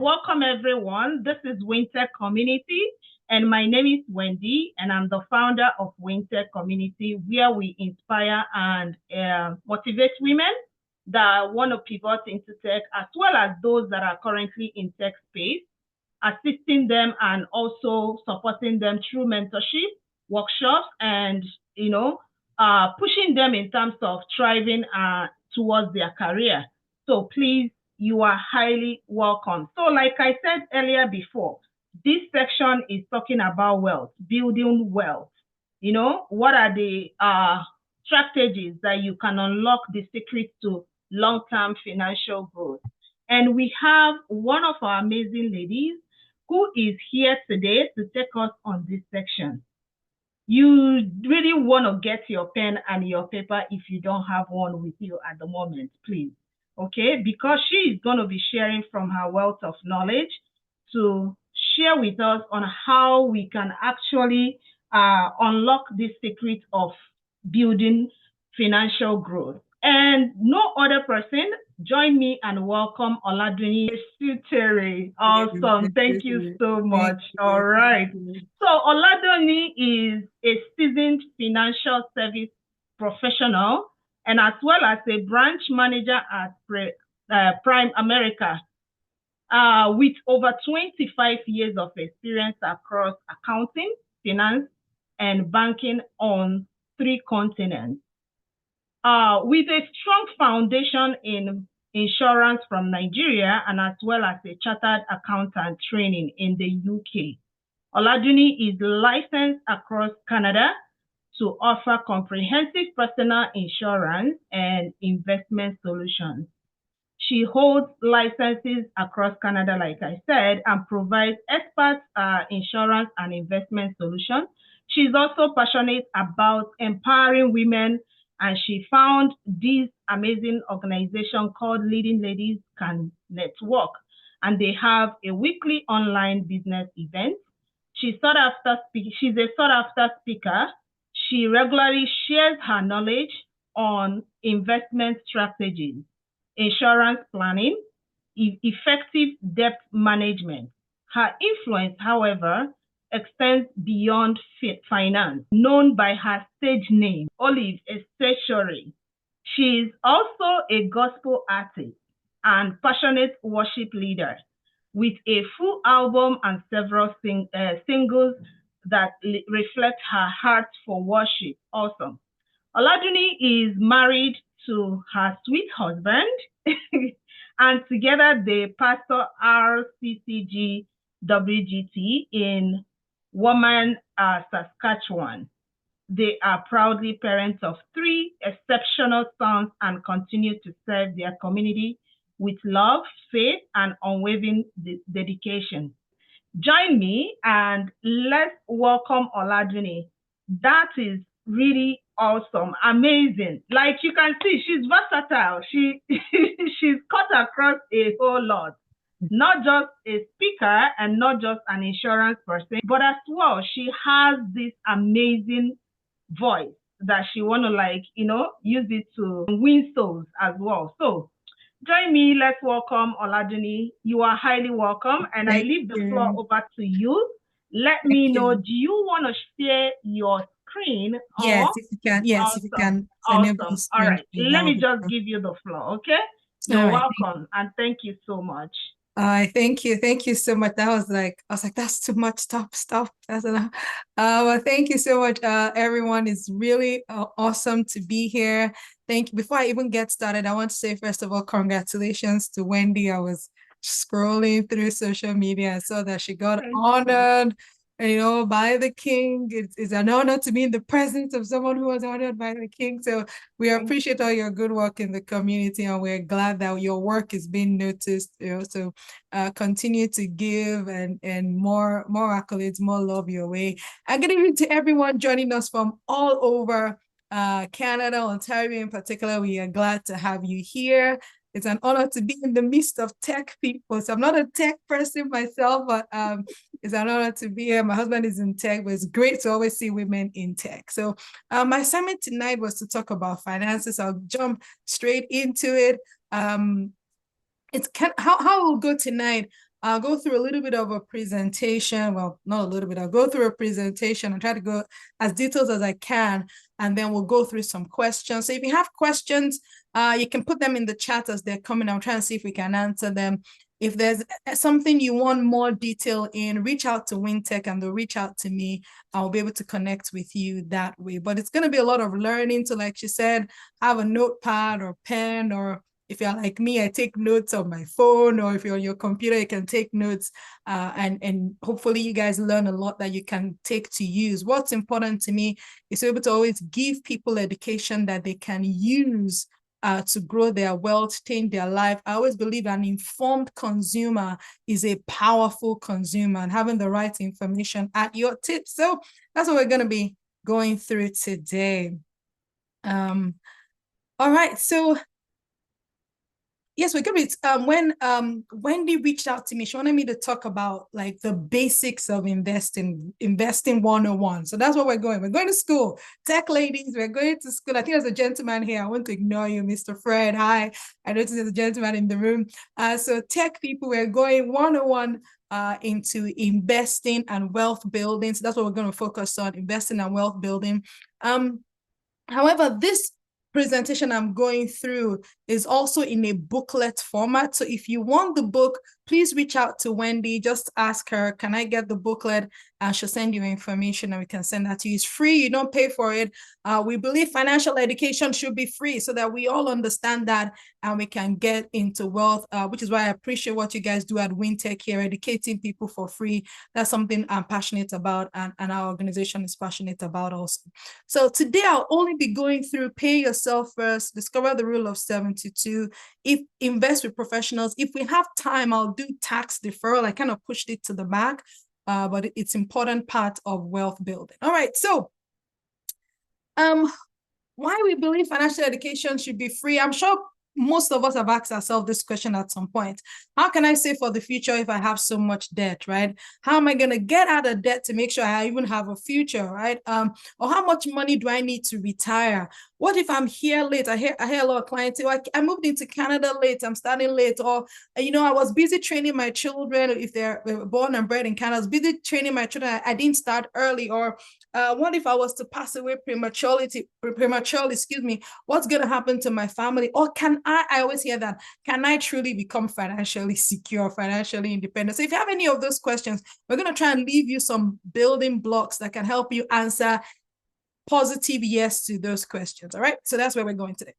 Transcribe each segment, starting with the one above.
Welcome everyone. This is WinTech Community and my name is Wendy and I'm the founder of WinTech Community where we inspire and motivate women that want to pivot into tech as well as those that are currently in tech space, assisting them and also supporting them through mentorship, workshops, and pushing them in terms of thriving towards their career. So please, you are highly welcome. So like I said earlier before, this section is talking about wealth, building wealth. What are the strategies that you can unlock the secrets to long-term financial growth? And we have one of our amazing ladies who is here today to take us on this section. You really want to get your pen and your paper if you don't have one with you at the moment, please. Okay, because she is going to be sharing from her wealth of knowledge to share with us on how we can actually unlock this secret of building financial growth. And no other person, join me and welcome Oladuni Sutere. Awesome. Thank you so much. All right. So Oladuni is a seasoned financial service professional and as well as a branch manager at Prime America with over 25 years of experience across accounting, finance, and banking on 3 continents. With a strong foundation in insurance from Nigeria and as well as a chartered accountant training in the UK. Oladuni is licensed across Canada to offer comprehensive personal insurance and investment solutions. She holds licenses across Canada, like I said, and provides expert insurance and investment solutions. She's also passionate about empowering women, and she found this amazing organization called Leading Ladies Can Network, and they have a weekly online business event. She's a sought-after speaker. She regularly shares her knowledge on investment strategies, insurance planning, effective debt management. Her influence, however, extends beyond finance, known by her stage name, Olive Esteshore. She is also a gospel artist and passionate worship leader with a full album and several singles that reflect her heart for worship. Awesome. Oladuni is married to her sweet husband, and together they pastor RCCG WGT in Woman, Saskatchewan. They are proudly parents of 3 exceptional sons and continue to serve their community with love, faith, and unwavering dedication. Join me and let's welcome Oladuni. That is really awesome, amazing. Like you can see, she's versatile. She's cut across a whole lot. Not just a speaker and not just an insurance person, but as well, she has this amazing voice that she want to use it to win souls as well. So join me, let's welcome Oladuni. You are highly welcome, and I leave the floor over to you. Let me know, do you want to share your screen? Yes, if you can. Yes, awesome. If you can. Awesome. All right, let me just give you the floor, okay? You're welcome, and thank you so much. Thank you so much. I was like, that's too much. Stop. That's enough. Well, thank you so much. Everyone, is really awesome to be here. Thank you. Before I even get started, I want to say, first of all, congratulations to Wendy. I was scrolling through social media and saw that she got honored, by the king. It's an honor to be in the presence of someone who was honored by the king. So we appreciate all your good work in the community, and we're glad that your work is being noticed. So continue to give and more accolades, more love your way. And good evening to everyone joining us from all over Canada, Ontario in particular. We are glad to have you here. It's an honor to be in the midst of tech people. So I'm not a tech person myself, but it's an honor to be here. My husband is in tech, but it's great to always see women in tech. So my assignment tonight was to talk about finances. I'll jump straight into it. How we'll go tonight. I'll go through a little bit of a presentation. Well, not a little bit. I'll go through a presentation and try to go as detailed as I can. And then we'll go through some questions. So if you have questions, you can put them in the chat as they're coming. I'm trying to see if we can answer them. If there's something you want more detail in, reach out to WinTech and they'll reach out to me. I'll be able to connect with you that way. But it's going to be a lot of learning. So like she said, have a notepad or pen, or if you're like me, I take notes on my phone, or if you're on your computer, you can take notes. And hopefully you guys learn a lot that you can take to use. What's important to me is to be able to always give people education that they can use to grow their wealth, change their life. I always believe an informed consumer is a powerful consumer, and having the right information at your tips. So that's what we're going to be going through today. All right. So yes, we're going to be, when Wendy reached out to me, she wanted me to talk about like the basics of investing 101. So that's what we're going. We're going to school. Tech ladies, we're going to school. I think there's a gentleman here. I want to ignore you, Mr. Fred. Hi. I noticed there's a gentleman in the room. So tech people, we're going 101 into investing and wealth building. So that's what we're going to focus on, investing and wealth building. However, this presentation I'm going through is also in a booklet format. So if you want the book, please reach out to Wendy. Just ask her, can I get the booklet? And she'll send you information and we can send that to you. It's free. You don't pay for it. We believe financial education should be free so that we all understand that and we can get into wealth, which is why I appreciate what you guys do at WinTech here, educating people for free. That's something I'm passionate about and our organization is passionate about also. So today I'll only be going through pay yourself first, discover the rule of 72, invest with professionals. If we have time, I'll do tax deferral. I kind of pushed it to the back, but it's important part of wealth building. All right, so why we believe financial education should be free. I'm sure most of us have asked ourselves this question at some point. How can I save for the future if I have so much debt, right? How am I going to get out of debt to make sure I even have a future, right? Or how much money do I need to retire? What if I'm here late? I hear a lot of clients say, I moved into Canada late, I'm starting late, or, I was busy training my children. If they're born and bred in Canada, I was busy training my children. I didn't start early. Or what if I was to pass away prematurely, what's going to happen to my family? Or I always hear that, can I truly become financially secure, financially independent? So if you have any of those questions, we're going to try and leave you some building blocks that can help you answer positive yes to those questions. All right. So that's where we're going today.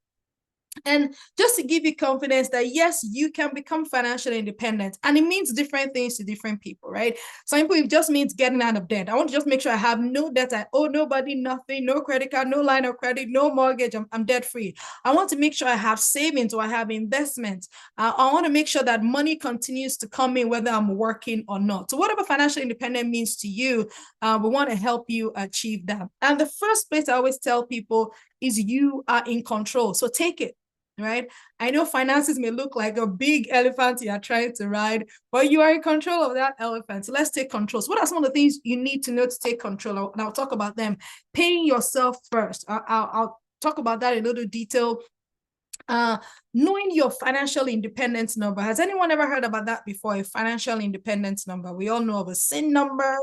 And just to give you confidence that yes, you can become financially independent, and it means different things to different people, right? Some people, it just means getting out of debt. I want to just make sure I have no debt. I owe nobody nothing, no credit card, no line of credit, no mortgage. I'm debt free. I want to make sure I have savings or I have investments. I want to make sure that money continues to come in whether I'm working or not. So whatever financial independence means to you, we want to help you achieve that. And the first place I always tell people is you are in control. So take it. Right? I know finances may look like a big elephant you're trying to ride, but you are in control of that elephant. So let's take control. So what are some of the things you need to know to take control? And I'll talk about them. Paying yourself first. I'll talk about that in a little detail. Knowing your financial independence number. Has anyone ever heard about that before? A financial independence number. We all know of a SIN number.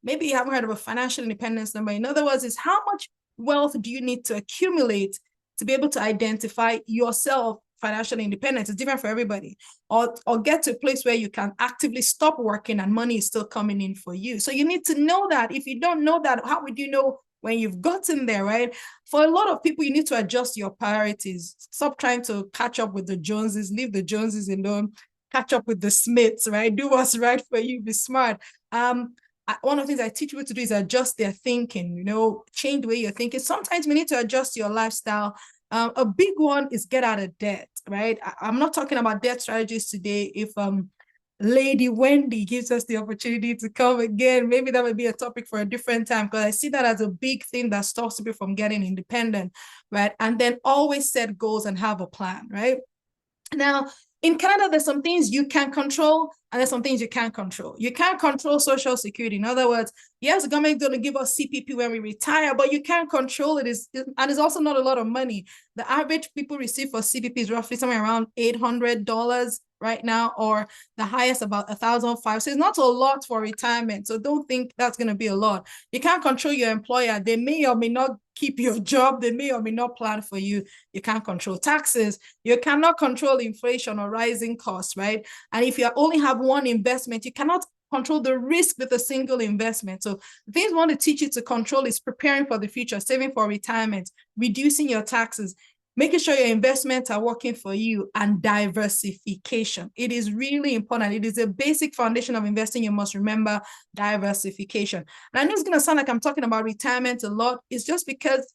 Maybe you haven't heard of a financial independence number. In other words, is how much wealth do you need to accumulate to be able to identify yourself financially independent? It's different for everybody. Or get to a place where you can actively stop working and money is still coming in for you. So you need to know that. If you don't know that, how would you know when you've gotten there, right? For a lot of people, you need to adjust your priorities. Stop trying to catch up with the Joneses, leave the Joneses alone, catch up with the Smiths, right? Do what's right for you, be smart. One of the things I teach people to do is adjust their thinking, change the way you're thinking. Sometimes we need to adjust your lifestyle. A big one is get out of debt, right? I'm not talking about debt strategies today. If Lady Wendy gives us the opportunity to come again, maybe that would be a topic for a different time, because I see that as a big thing that stops people from getting independent, right? And then always set goals and have a plan, right? Now, in Canada, there's some things you can control and there's some things you can't control. You can't control Social Security. In other words, yes, the government is going to give us CPP when we retire, but you can't control it. And it's also not a lot of money. The average people receive for CPP is roughly somewhere around $800 right now, or the highest about 1,005. So it's not a lot for retirement. So don't think that's going to be a lot. You can't control your employer. They may or may not keep your job. They may or may not plan for you. You can't control taxes. You cannot control inflation or rising costs, right? And if you only have one investment, you cannot control the risk with a single investment. So the things we want to teach you to control is preparing for the future, saving for retirement, reducing your taxes, making sure your investments are working for you, and diversification. It is really important. It is a basic foundation of investing. You must remember diversification. And I know it's going to sound like I'm talking about retirement a lot. It's just because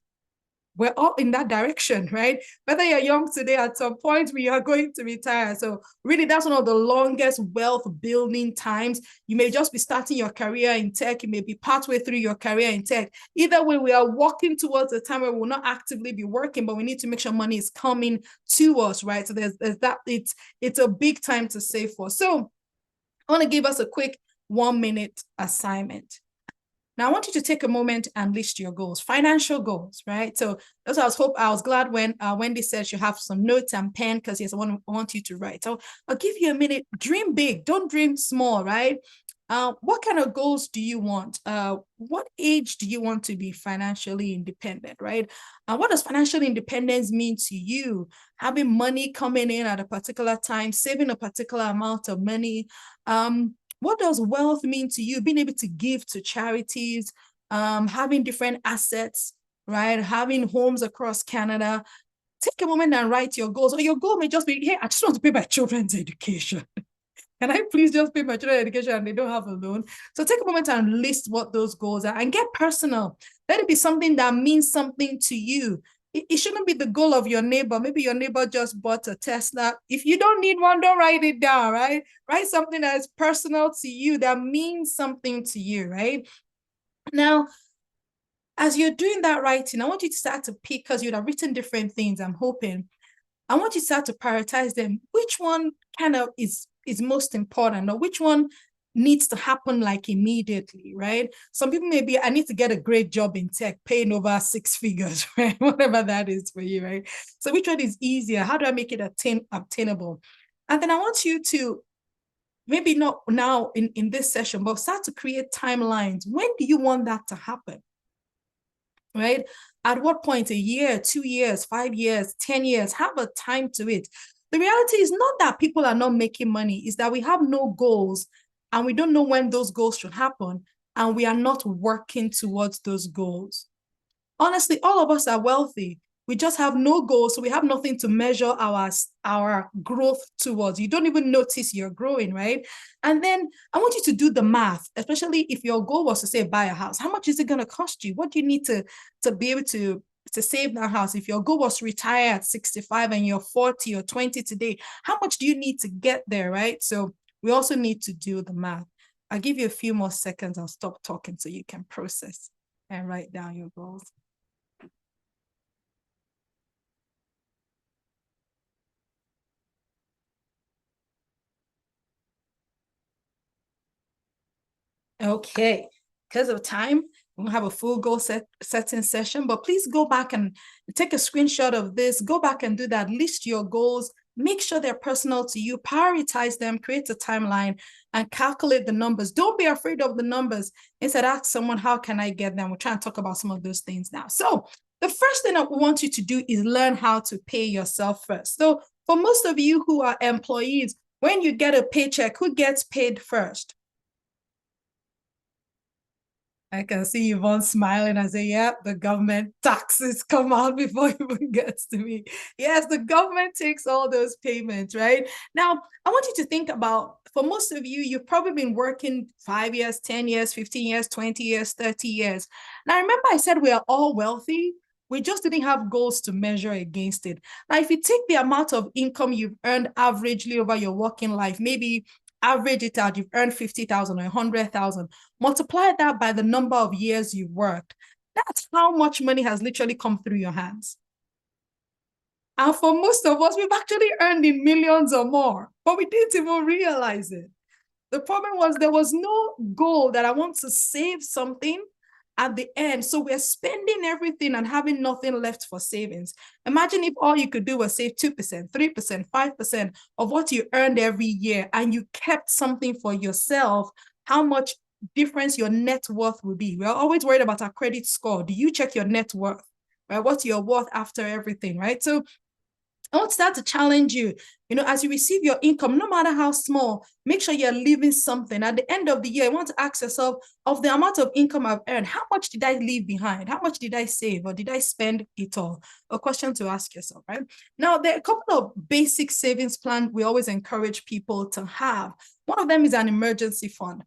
we're all in that direction, right? Whether you're young today, at some point we are going to retire. So really, that's one of the longest wealth building times. You may just be starting your career in tech. You may be partway through your career in tech. Either way, we are walking towards a time where we'll not actively be working, but we need to make sure money is coming to us, right? So there's that. It's a big time to save for. So I want to give us a quick 1-minute assignment. Now, I want you to take a moment and list your goals, financial goals, right? So that's what I was glad when Wendy said you have some notes and pen, because yes, I want you to write. So I'll give you a minute. Dream big, don't dream small, right? What kind of goals do you want? What age do you want to be financially independent, right? What does financial independence mean to you? Having money coming in at a particular time, saving a particular amount of money. What does wealth mean to you? Being able to give to charities, having different assets, right? Having homes across Canada. Take a moment and write your goals. Or your goal may just be, hey, I just want to pay my children's education. Can I please just pay my children's education and they don't have a loan? So take a moment and list what those goals are and get personal. Let it be something that means something to you. It shouldn't be the goal of your neighbor. Maybe your neighbor just bought a Tesla. If you don't need one, don't write it down, right? Write something that is personal to you, that means something to you, right? Now, as you're doing that writing, I want you to start to pick, because you'd have written different things, I'm hoping. I want you to start to prioritize them. Which one kind of is most important, or which one needs to happen like immediately, right? Some people may be, I need to get a great job in tech, paying over 6 figures, right? Whatever that is for you, right? So which one is easier? How do I make it obtainable? And then I want you to, maybe not now in this session, but start to create timelines. When do you want that to happen? Right? At what point? A year, 2 years, 5 years, 10 years, have a time to it. The reality is not that people are not making money, is that we have no goals and we don't know when those goals should happen, and we are not working towards those goals. Honestly, all of us are wealthy. We just have no goals, so we have nothing to measure our growth towards. You don't even notice you're growing, right? And then I want you to do the math, especially if your goal was to say buy a house. How much is it going to cost you? What do you need to be able to save that house? If your goal was to retire at 65 and you're 40 or 20 today, how much do you need to get there, right? So we also need to do the math. I'll give you a few more seconds. I'll stop talking so you can process and write down your goals. Okay, because of time, we'll have a full goal setting session, but please go back and take a screenshot of this. Go back and do that. List your goals. Make sure they're personal to you. Prioritize them. Create a timeline and calculate the numbers. Don't be afraid of the numbers. Instead, ask someone, how can I get them? We're trying to talk about some of those things now. So the first thing that we want you to do is learn how to pay yourself first. So for most of you who are employees, when you get a paycheck, who gets paid first? I can see Yvonne smiling and say, yeah, the government taxes come out before it even gets to me. Yes, the government takes all those payments, right? Now, I want you to think about, for most of you, you've probably been working 5 years, 10 years, 15 years, 20 years, 30 years. Now, remember I said we are all wealthy. We just didn't have goals to measure against it. Now, if you take the amount of income you've earned averagely over your working life, maybe average it out, you've earned 50,000 or 100,000, multiply that by the number of years you've worked. That's how much money has literally come through your hands. And for most of us, we've actually earned in millions or more, but we didn't even realize it. The problem was there was no goal that I want to save something at the end. So we're spending everything and having nothing left for savings. Imagine if all you could do was save 2%, 3%, 5% of what you earned every year, and you kept something for yourself, how much difference your net worth will be. We're always worried about our credit score. Do you check your net worth, right? What's your worth after everything, right? So I want that to challenge you. As you receive your income, no matter how small, make sure you're leaving something. At the end of the year, you want to ask yourself, of the amount of income I've earned, how much did I leave behind? How much did I save, or did I spend it all? A question to ask yourself, right? Now, there are a couple of basic savings plans we always encourage people to have. One of them is an emergency fund.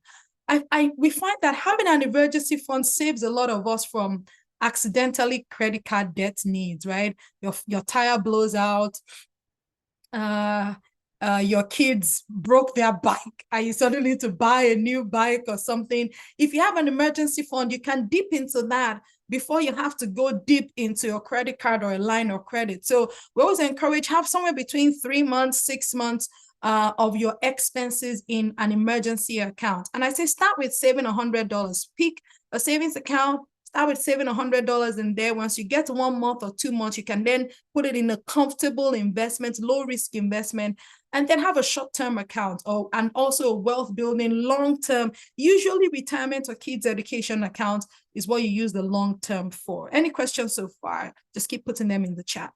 We find that having an emergency fund saves a lot of us from accidentally credit card debt needs, right? Your tire blows out, your kids broke their bike and you suddenly need to buy a new bike or something. If you have an emergency fund, you can dip into that before you have to go deep into your credit card or a line of credit. So we always encourage, have somewhere between 3 months, 6 months of your expenses in an emergency account. And I say start with saving $100. Pick a savings account, start with saving $100 in there. Once you get 1 month or 2 months, you can then put it in a comfortable investment, low risk investment, and then have a short-term account and also a wealth building long-term, usually retirement or kids education account is what you use the long-term for. Any questions so far? Just keep putting them in the chat.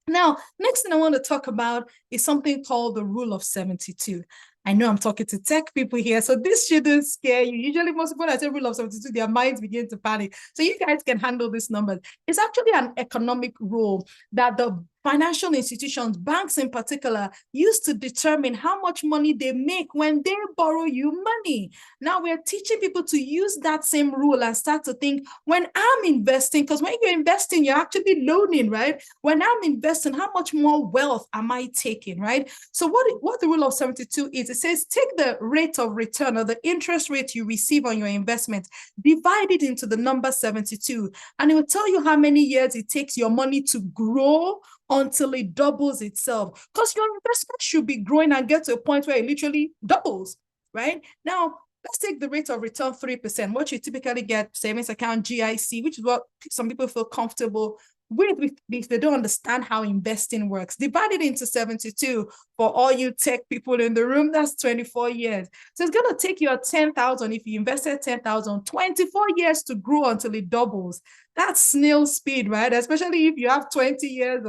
Now, next thing I want to talk about is something called the rule of 72. I know I'm talking to tech people here, so this shouldn't scare you. Usually most people that say rule of 72, their minds begin to panic. So you guys can handle this number. It's actually an economic rule that the financial institutions, banks in particular, use to determine how much money they make when they borrow you money. Now we're teaching people to use that same rule and start to think, when I'm investing, because when you're investing, you're actually loaning, right? When I'm investing, how much more wealth am I taking, right? So what the rule of 72 is, it says take the rate of return or the interest rate you receive on your investment, divide it into the number 72, and it will tell you how many years it takes your money to grow until it doubles itself. Because your investment should be growing and get to a point where it literally doubles, right? Now, let's take the rate of return 3%, what you typically get, savings account, GIC, which is what some people feel comfortable with if they don't understand how investing works. Divided into 72 for all you tech people in the room, that's 24 years. So it's going to take you 10,000 if you invested 10,000, 24 years to grow until it doubles. That's snail speed, right? Especially if you have 20 years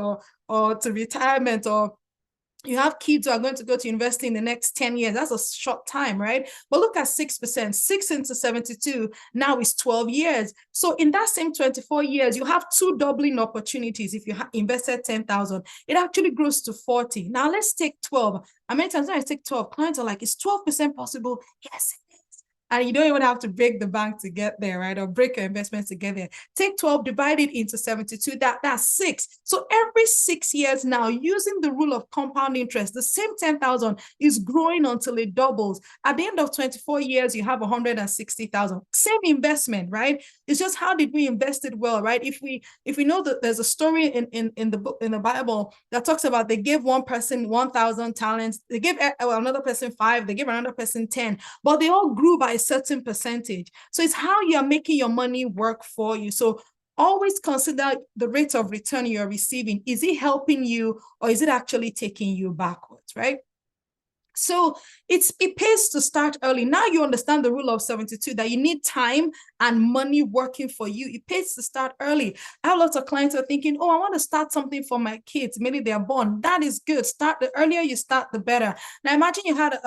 or to retirement, or you have kids who are going to go to university in the next 10 years. That's a short time, right? But look at 6%. 6 into 72 now is 12 years. So in that same 24 years, you have 2 doubling opportunities. If you invested 10,000, it actually grows to 40. Now let's take 12. How many times when I take 12, clients are like, is 12% possible? Yes, and you don't even have to break the bank to get there, right? Or break your investments to get there. Take 12, divide it into 72, that's 6. So every 6 years now, using the rule of compound interest, the same 10,000 is growing until it doubles. At the end of 24 years, you have 160,000. Same investment, right? It's just how did we invest it well, right? If we know that there's a story in the book, in the Bible, that talks about they gave one person 1,000 talents, they gave another person 5, they gave another person 10, but they all grew by a certain percentage. So it's how you're making your money work for you. So always consider the rate of return you're receiving. Is it helping you, or is it actually taking you backwards, right? So it pays to start early. Now you understand the rule of 72, that you need time and money working for you. It pays to start early. I have lots of clients who are thinking, oh, I want to start something for my kids. Maybe they're born. That is good. Start the earlier you start, the better. Now imagine you had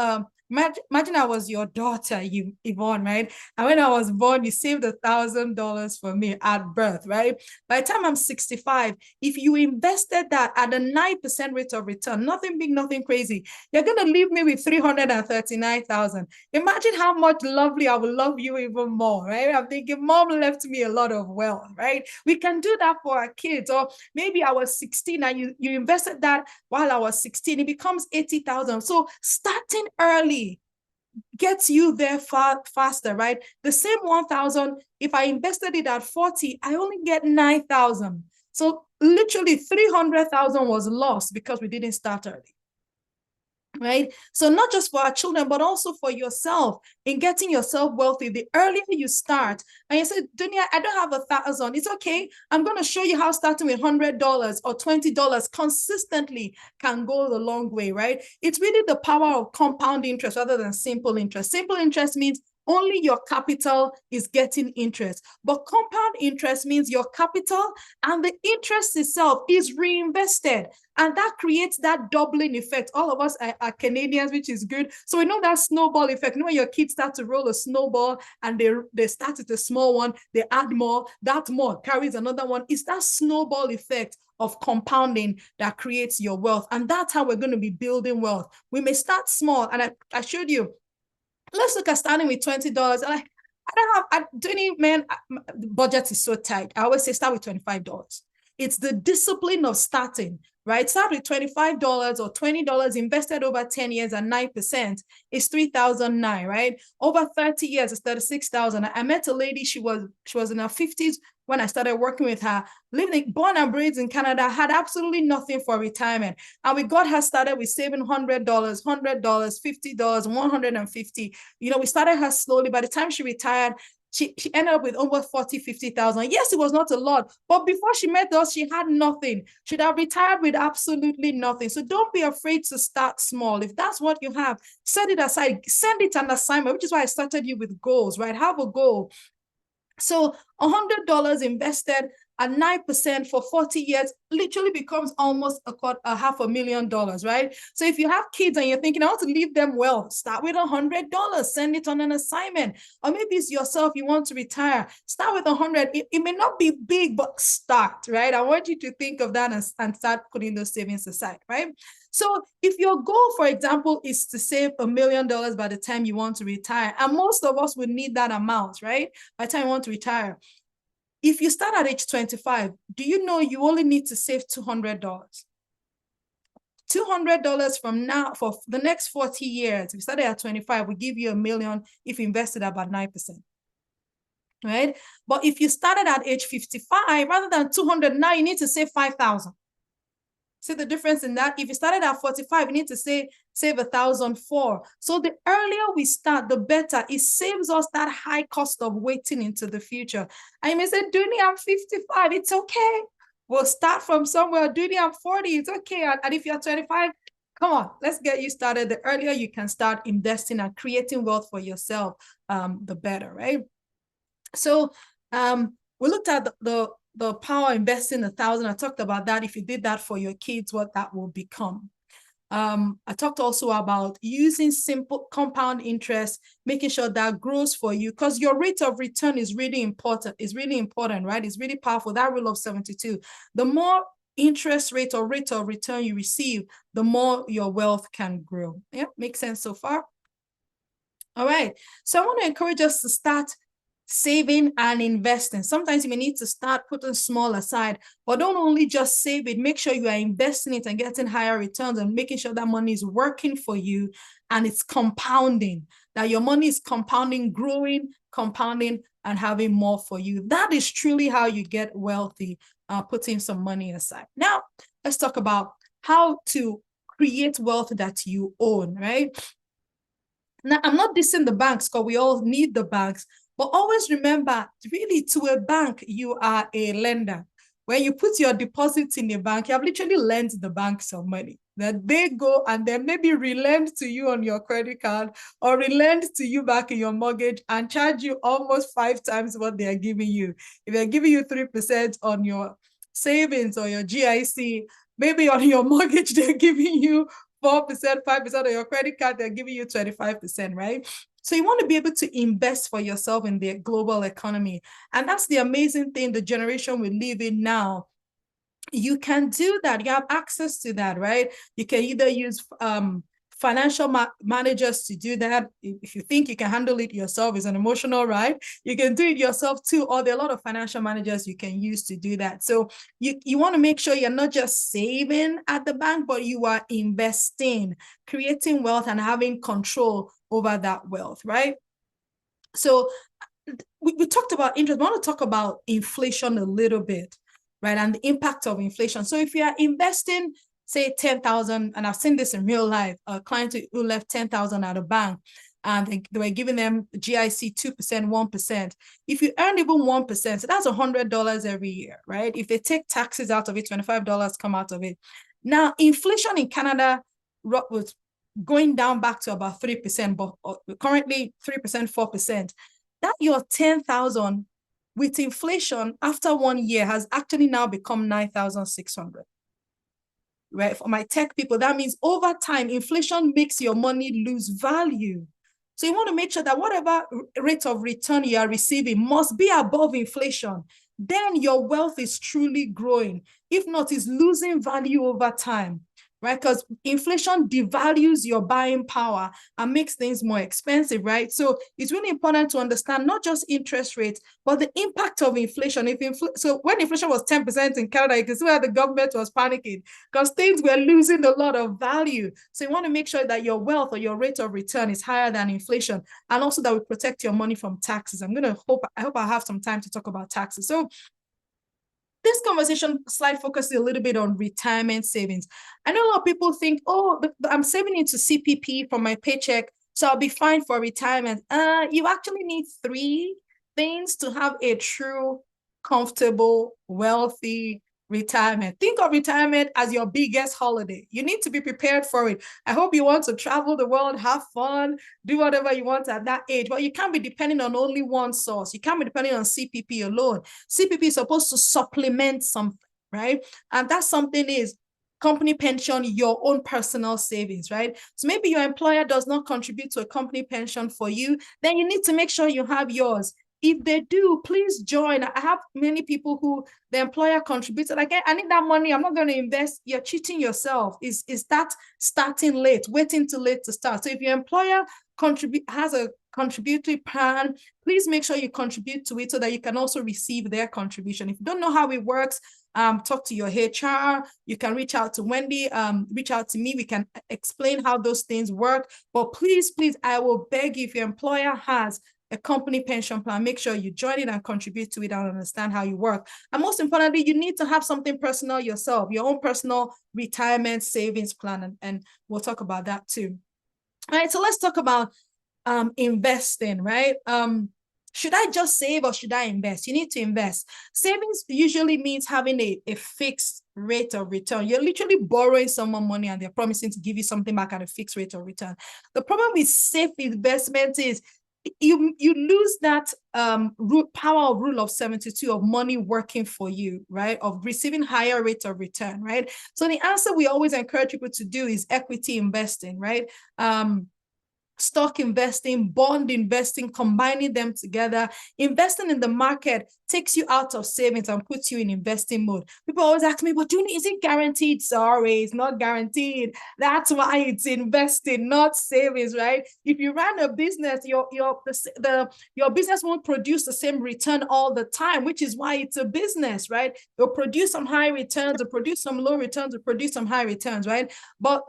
imagine I was your daughter, Yvonne, right? And when I was born, you saved $1,000 for me at birth, right? By the time I'm 65, if you invested that at a 9% rate of return, nothing big, nothing crazy, you're going to leave me with 339,000. Imagine how much lovely I will love you even more, right? I'm thinking, mom left me a lot of wealth, right? We can do that for our kids. Or maybe I was 16 and you invested that while I was 16, it becomes 80,000. So starting early gets you there faster, right? The same 1,000, if I invested it at 40, I only get 9,000. So literally 300,000 was lost because we didn't start early. right? So not just for our children, but also for yourself in getting yourself wealthy. The earlier you start, and you say, Dunia, I don't have 1,000. It's okay. I'm going to show you how starting with $100 or $20 consistently can go the long way, right? It's really the power of compound interest rather than simple interest. Simple interest means only your capital is getting interest. But compound interest means your capital and the interest itself is reinvested. And that creates that doubling effect. All of us are Canadians, which is good. So we know that snowball effect. You know, when your kids start to roll a snowball and they start with a small one, they add more, that more carries another one. It's that snowball effect of compounding that creates your wealth. And that's how we're going to be building wealth. We may start small. And I showed you, let's look at starting with $20. I don't have, the budget is so tight. I always say start with $25. It's the discipline of starting, right? Start with $25 or $20 invested over 10 years at 9% is $3,009, right? Over 30 years, it's $36,000. I met a lady, she was in her 50s when I started working with her, born and raised in Canada, had absolutely nothing for retirement. And we got her started with saving $100, $50, $150. You know, we started her slowly. By the time she retired, she ended up with over 40, 50,000. Yes, it was not a lot, but before she met us, she had nothing. She'd have retired with absolutely nothing. So don't be afraid to start small. If that's what you have, set it aside, send it an assignment, which is why I started you with goals, right? Have a goal. So $100 invested at 9% for 40 years literally becomes almost a $500,000, right? So if you have kids and you're thinking, I want to leave them well, start with $100, send it on an assignment. Or maybe it's yourself, you want to retire, start with 100. It may not be big, but start, right? I want you to think of that and start putting those savings aside, right? So if your goal, for example, is to save $1 million by the time you want to retire, and most of us would need that amount, right? By the time you want to retire. If you start at age 25, do you know you only need to save $200? $200 from now for the next 40 years. If you started at 25, we give you $1 million if you invested about 9%. Right? But if you started at age 55, rather than 200, now you need to save 5,000. See the difference in that? If you started at 45, you need to save 1,004. So the earlier we start, the better. It saves us that high cost of waiting into the future. And you may say, Dooney, I'm 55. It's okay. We'll start from somewhere. Dooney, I'm 40. It's okay. And if you're 25, come on, let's get you started. The earlier you can start investing and creating wealth for yourself, the better, right? So we looked at the power of investing 1,000. I talked about that. If you did that for your kids, what that will become. I talked also about using simple compound interest, making sure that grows for you, because your rate of return is really important. It's really important, right? It's really powerful. That rule of 72. The more interest rate or rate of return you receive, the more your wealth can grow. Yeah, makes sense so far? All right. So I want to encourage us to start saving and investing. Sometimes you may need to start putting small aside, but don't only just save it. Make sure you are investing it and getting higher returns and making sure that money is working for you and it's compounding, that your money is compounding, growing, compounding, and having more for you. That is truly how you get wealthy, putting some money aside. Now, let's talk about how to create wealth that you own, right? Now, I'm not dissing the banks because we all need the banks, but always remember, really, to a bank, you are a lender. When you put your deposits in a bank, you have literally lent the bank some money. That they go and then maybe relent to you on your credit card or relent to you back in your mortgage and charge you almost 5 times what they are giving you. If they're giving you 3% on your savings or your GIC, maybe on your mortgage, they're giving you 4%, 5% of your credit card, they're giving you 25%, right? So you want to be able to invest for yourself in the global economy. And that's the amazing thing, the generation we live in now. You can do that. You have access to that, right? You can either use financial managers to do that. If you think you can handle it yourself, it's an emotional ride. You can do it yourself too, or there are a lot of financial managers you can use to do that. So you want to make sure you're not just saving at the bank, but you are investing, creating wealth and having control over that wealth, right? So we talked about interest. I want to talk about inflation a little bit, right? And the impact of inflation. So if you are investing, say 10,000, and I've seen this in real life, a client who left 10,000 at a bank, and they were giving them GIC 2%, 1%. If you earn even 1%, so that's $100 every year, right? If they take taxes out of it, $25 come out of it. Now, inflation in Canada was going down back to about 3%, but currently 3%, 4%. That your 10,000 with inflation after 1 year has actually now become 9,600. Right? For my tech people, that means over time, inflation makes your money lose value. So you want to make sure that whatever rate of return you are receiving must be above inflation. Then your wealth is truly growing. If not, it's losing value over time, right? Because inflation devalues your buying power and makes things more expensive, right? So it's really important to understand not just interest rates, but the impact of inflation. So when inflation was 10% in Canada, you can see where the government was panicking because things were losing a lot of value. So you want to make sure that your wealth or your rate of return is higher than inflation, and also that we protect your money from taxes. I hope I have some time to talk about taxes. So this conversation slide focuses a little bit on retirement savings. I know a lot of people think, oh, I'm saving into CPP from my paycheck, so I'll be fine for retirement. You actually need 3 things to have a true, comfortable, wealthy retirement. Think of retirement as your biggest holiday. You need to be prepared for it. I hope you want to travel the world, have fun, do whatever you want at that age, but you can't be depending on only one source. You can't be depending on CPP alone. CPP is supposed to supplement something, right? And that something is company pension, your own personal savings, right? So maybe your employer does not contribute to a company pension for you, then you need to make sure you have yours. If they do, please join. I have many people who the employer contributed. Like, I need that money. I'm not going to invest. You're cheating yourself. Is that starting late, waiting too late to start? So if your employer has a contributory plan, please make sure you contribute to it so that you can also receive their contribution. If you don't know how it works, talk to your HR. You can reach out to Wendy, reach out to me. We can explain how those things work. But please, I will beg you, if your employer has a company pension plan, make sure you join it and contribute to it and understand how you work. And most importantly, you need to have something personal yourself, your own personal retirement savings plan. And we'll talk about that too. All right, so let's talk about investing, right? Should I just save or should I invest? You need to invest. Savings usually means having a fixed rate of return. You're literally borrowing someone money and they're promising to give you something back at a fixed rate of return. The problem with safe investment is you lose that power of rule of 72 of money working for you, right? Of receiving higher rates of return, right? So the answer we always encourage people to do is equity investing, right? Stock investing, bond investing, combining them together. Investing in the market takes you out of savings and puts you in investing mode. People always ask me, but Junie, is it guaranteed? Sorry, it's not guaranteed. That's why it's investing, not savings, right? If you run a business, your business won't produce the same return all the time, which is why it's a business, right? It'll produce some high returns, it'll produce some low returns, it'll produce some high returns, right? But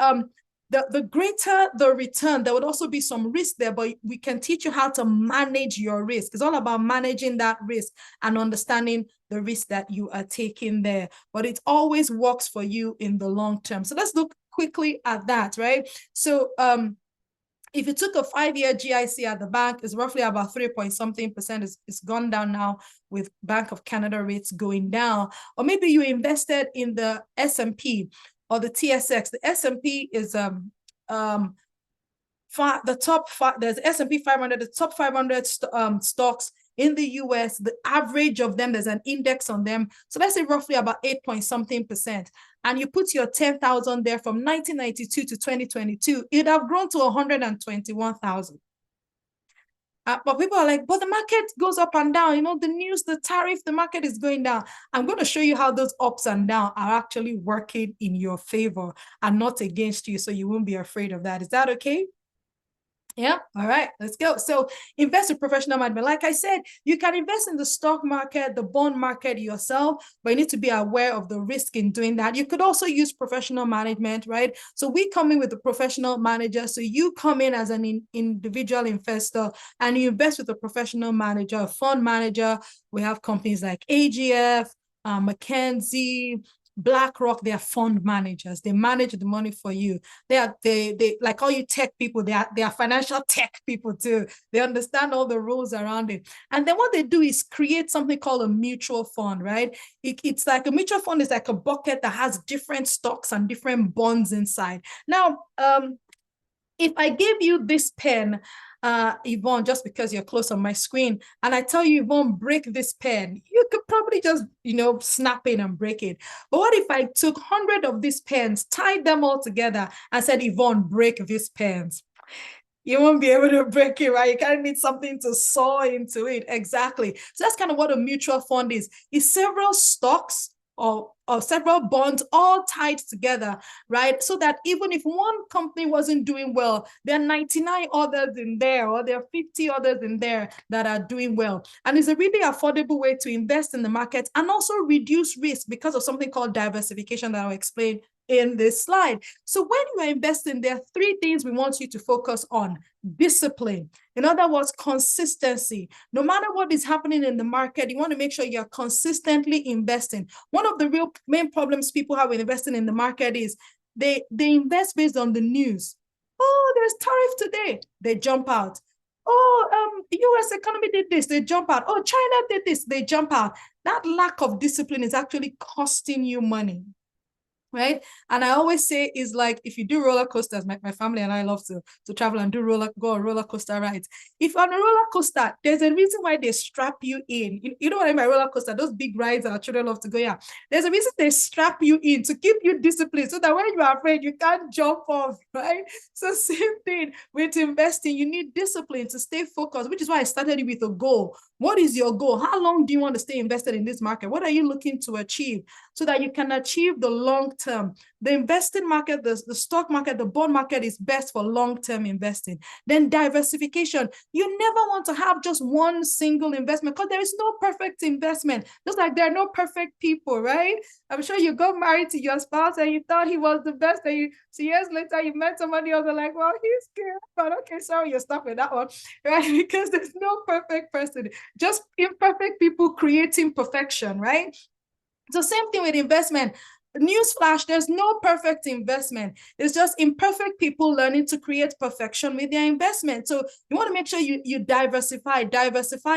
the greater the return, there would also be some risk there, but we can teach you how to manage your risk. It's all about managing that risk and understanding the risk that you are taking there. But it always works for you in the long term. So let's look quickly at that, right? So if you took a 5-year GIC at the bank, it's roughly about 3-point-something%. It's gone down now with Bank of Canada rates going down. Or maybe you invested in the S&P or the TSX. The S&P is the top 5. There's S&P 500, the top 500 stocks in the US. The average of them, there's an index on them. So let's say roughly about 8-point-something%. And you put your 10,000 there from 1992 to 2022, it'd have grown to 121,000. But people are like, but the market goes up and down. You know, the news, the tariff, the market is going down. I'm going to show you how those ups and downs are actually working in your favor and not against you, so you won't be afraid of that. Is that okay? Yeah. All right, let's go. So invest in professional management. Like I said, you can invest in the stock market, the bond market yourself, but you need to be aware of the risk in doing that. You could also use professional management, right? So we come in with a professional manager. So you come in as an individual investor and you invest with a professional manager, a fund manager. We have companies like AGF, McKinsey, BlackRock, they are fund managers. They manage the money for you. They like all you tech people, they are financial tech people too. They understand all the rules around it. And then what they do is create something called a mutual fund, right? It's like a mutual fund is like a bucket that has different stocks and different bonds inside. Now, if I give you this pen, Yvonne, just because you're close on my screen, and I tell you, Yvonne, break this pen, you could probably just, snap it and break it. But what if I took 100 of these pens, tied them all together, and said, Yvonne, break these pens? You won't be able to break it, right? You kind of need something to saw into it. Exactly. So that's kind of what a mutual fund is. It's several stocks or several bonds all tied together, right? So that even if one company wasn't doing well, there are 99 others in there, or there are 50 others in there that are doing well. And it's a really affordable way to invest in the market and also reduce risk because of something called diversification that I'll explain in this slide. So when you are investing, there are three things we want you to focus on. Discipline. In other words, consistency. No matter what is happening in the market, you want to make sure you're consistently investing. One of the real main problems people have with investing in the market is they invest based on the news. Oh, there's tariff today. They jump out. Oh, the US economy did this. They jump out. Oh, China did this. They jump out. That lack of discipline is actually costing you money. Right. And I always say is like, if you do roller coasters, my family and I love to travel and go on roller coaster rides. If on a roller coaster, there's a reason why they strap you in. You know what I mean by roller coaster? Those big rides our children love to go. Yeah. There's a reason they strap you in to keep you disciplined so that when you are afraid, you can't jump off. Right. So same thing with investing. You need discipline to stay focused, which is why I started with a goal. What is your goal? How long do you want to stay invested in this market? What are you looking to achieve so that you can achieve the long term? The investing market, the stock market, the bond market is best for long-term investing. Then diversification. You never want to have just one single investment because there is no perfect investment. Just like there are no perfect people, right? I'm sure you got married to your spouse and you thought he was the best, and so years later you met somebody else and like, well, he's good, but okay, sorry, you're stuck with that one, right? Because there's no perfect person, just imperfect people creating perfection, right? So same thing with investment. Newsflash, there's no perfect investment. It's just imperfect people learning to create perfection with their investment. So you want to make sure you diversify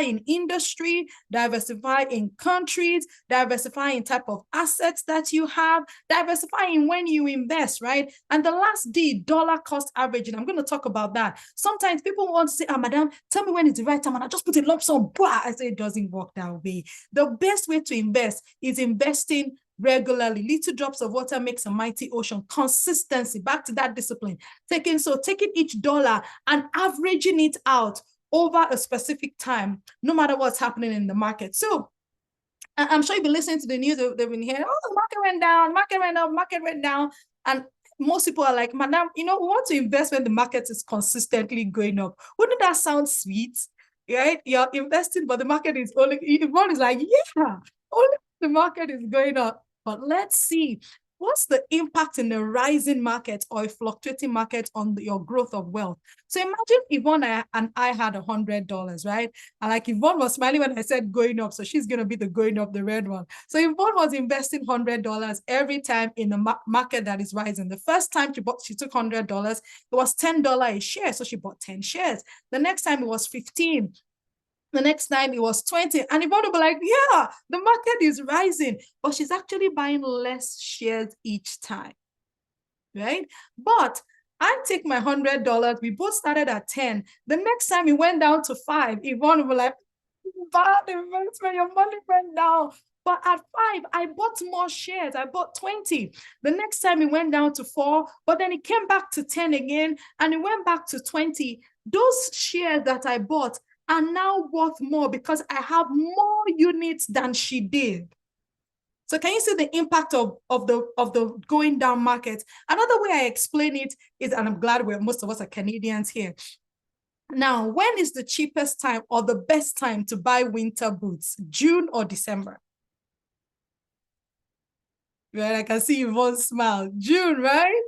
in industry, diversify in countries, diversify in type of assets that you have, diversify in when you invest, right? And the last D, dollar cost averaging. I'm going to talk about that. Sometimes people want to say, madam, tell me when it's the right time, and I just put a lump sum. I say it doesn't work that way. The best way to invest is investing regularly. Little drops of water makes a mighty ocean. Consistency, back to that discipline. Taking each dollar and averaging it out over a specific time, no matter what's happening in the market. So I'm sure you've been listening to the news. They've been hearing, oh, the market went down, market went up, market went down. And most people are like, madam, we want to invest when the market is consistently going up. Wouldn't that sound sweet? Right? You're investing, but the market is only, everyone is like, yeah, only the market is going up. But let's see, what's the impact in the rising market or a fluctuating market on your growth of wealth? So imagine Yvonne and I had $100, right? And like Yvonne was smiling when I said going up, so she's going to be the going up, the red one. So Yvonne was investing $100 every time in the market that is rising. The first time she took $100, it was $10 a share, so she bought 10 shares. The next time it was 15. The next time it was 20. And Yvonne will be like, yeah, the market is rising. But she's actually buying less shares each time, right? But I take my $100. We both started at 10. The next time it went down to 5, Yvonne will be like, bad investment, your money went down. But at 5, I bought more shares. I bought 20. The next time it went down to 4, but then it came back to 10 again, and it went back to 20. Those shares that I bought are now worth more because I have more units than she did. So can you see the impact of the going down market? Another way I explain it is, and I'm glad most of us are Canadians here. Now, when is the cheapest time or the best time to buy winter boots? June or December? Right, I can see Yvonne smile. June, right?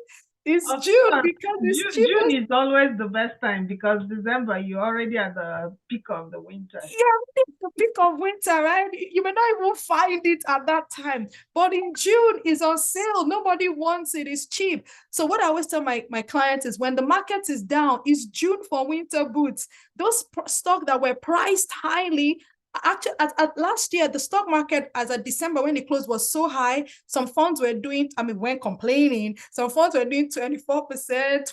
It's Of June course, because it's June cheapest. is always the best time because December you're already at the peak of the winter. Yeah, the peak of winter, right? You may not even find it at that time. But in June, it's on sale. Nobody wants it. It's cheap. So what I always tell my clients is when the market is down, it's June for winter boots. Those stock that were priced highly. Actually, at last year, the stock market as of December when it closed was so high. Some funds were doing, when complaining, some funds were doing 24%, 12%,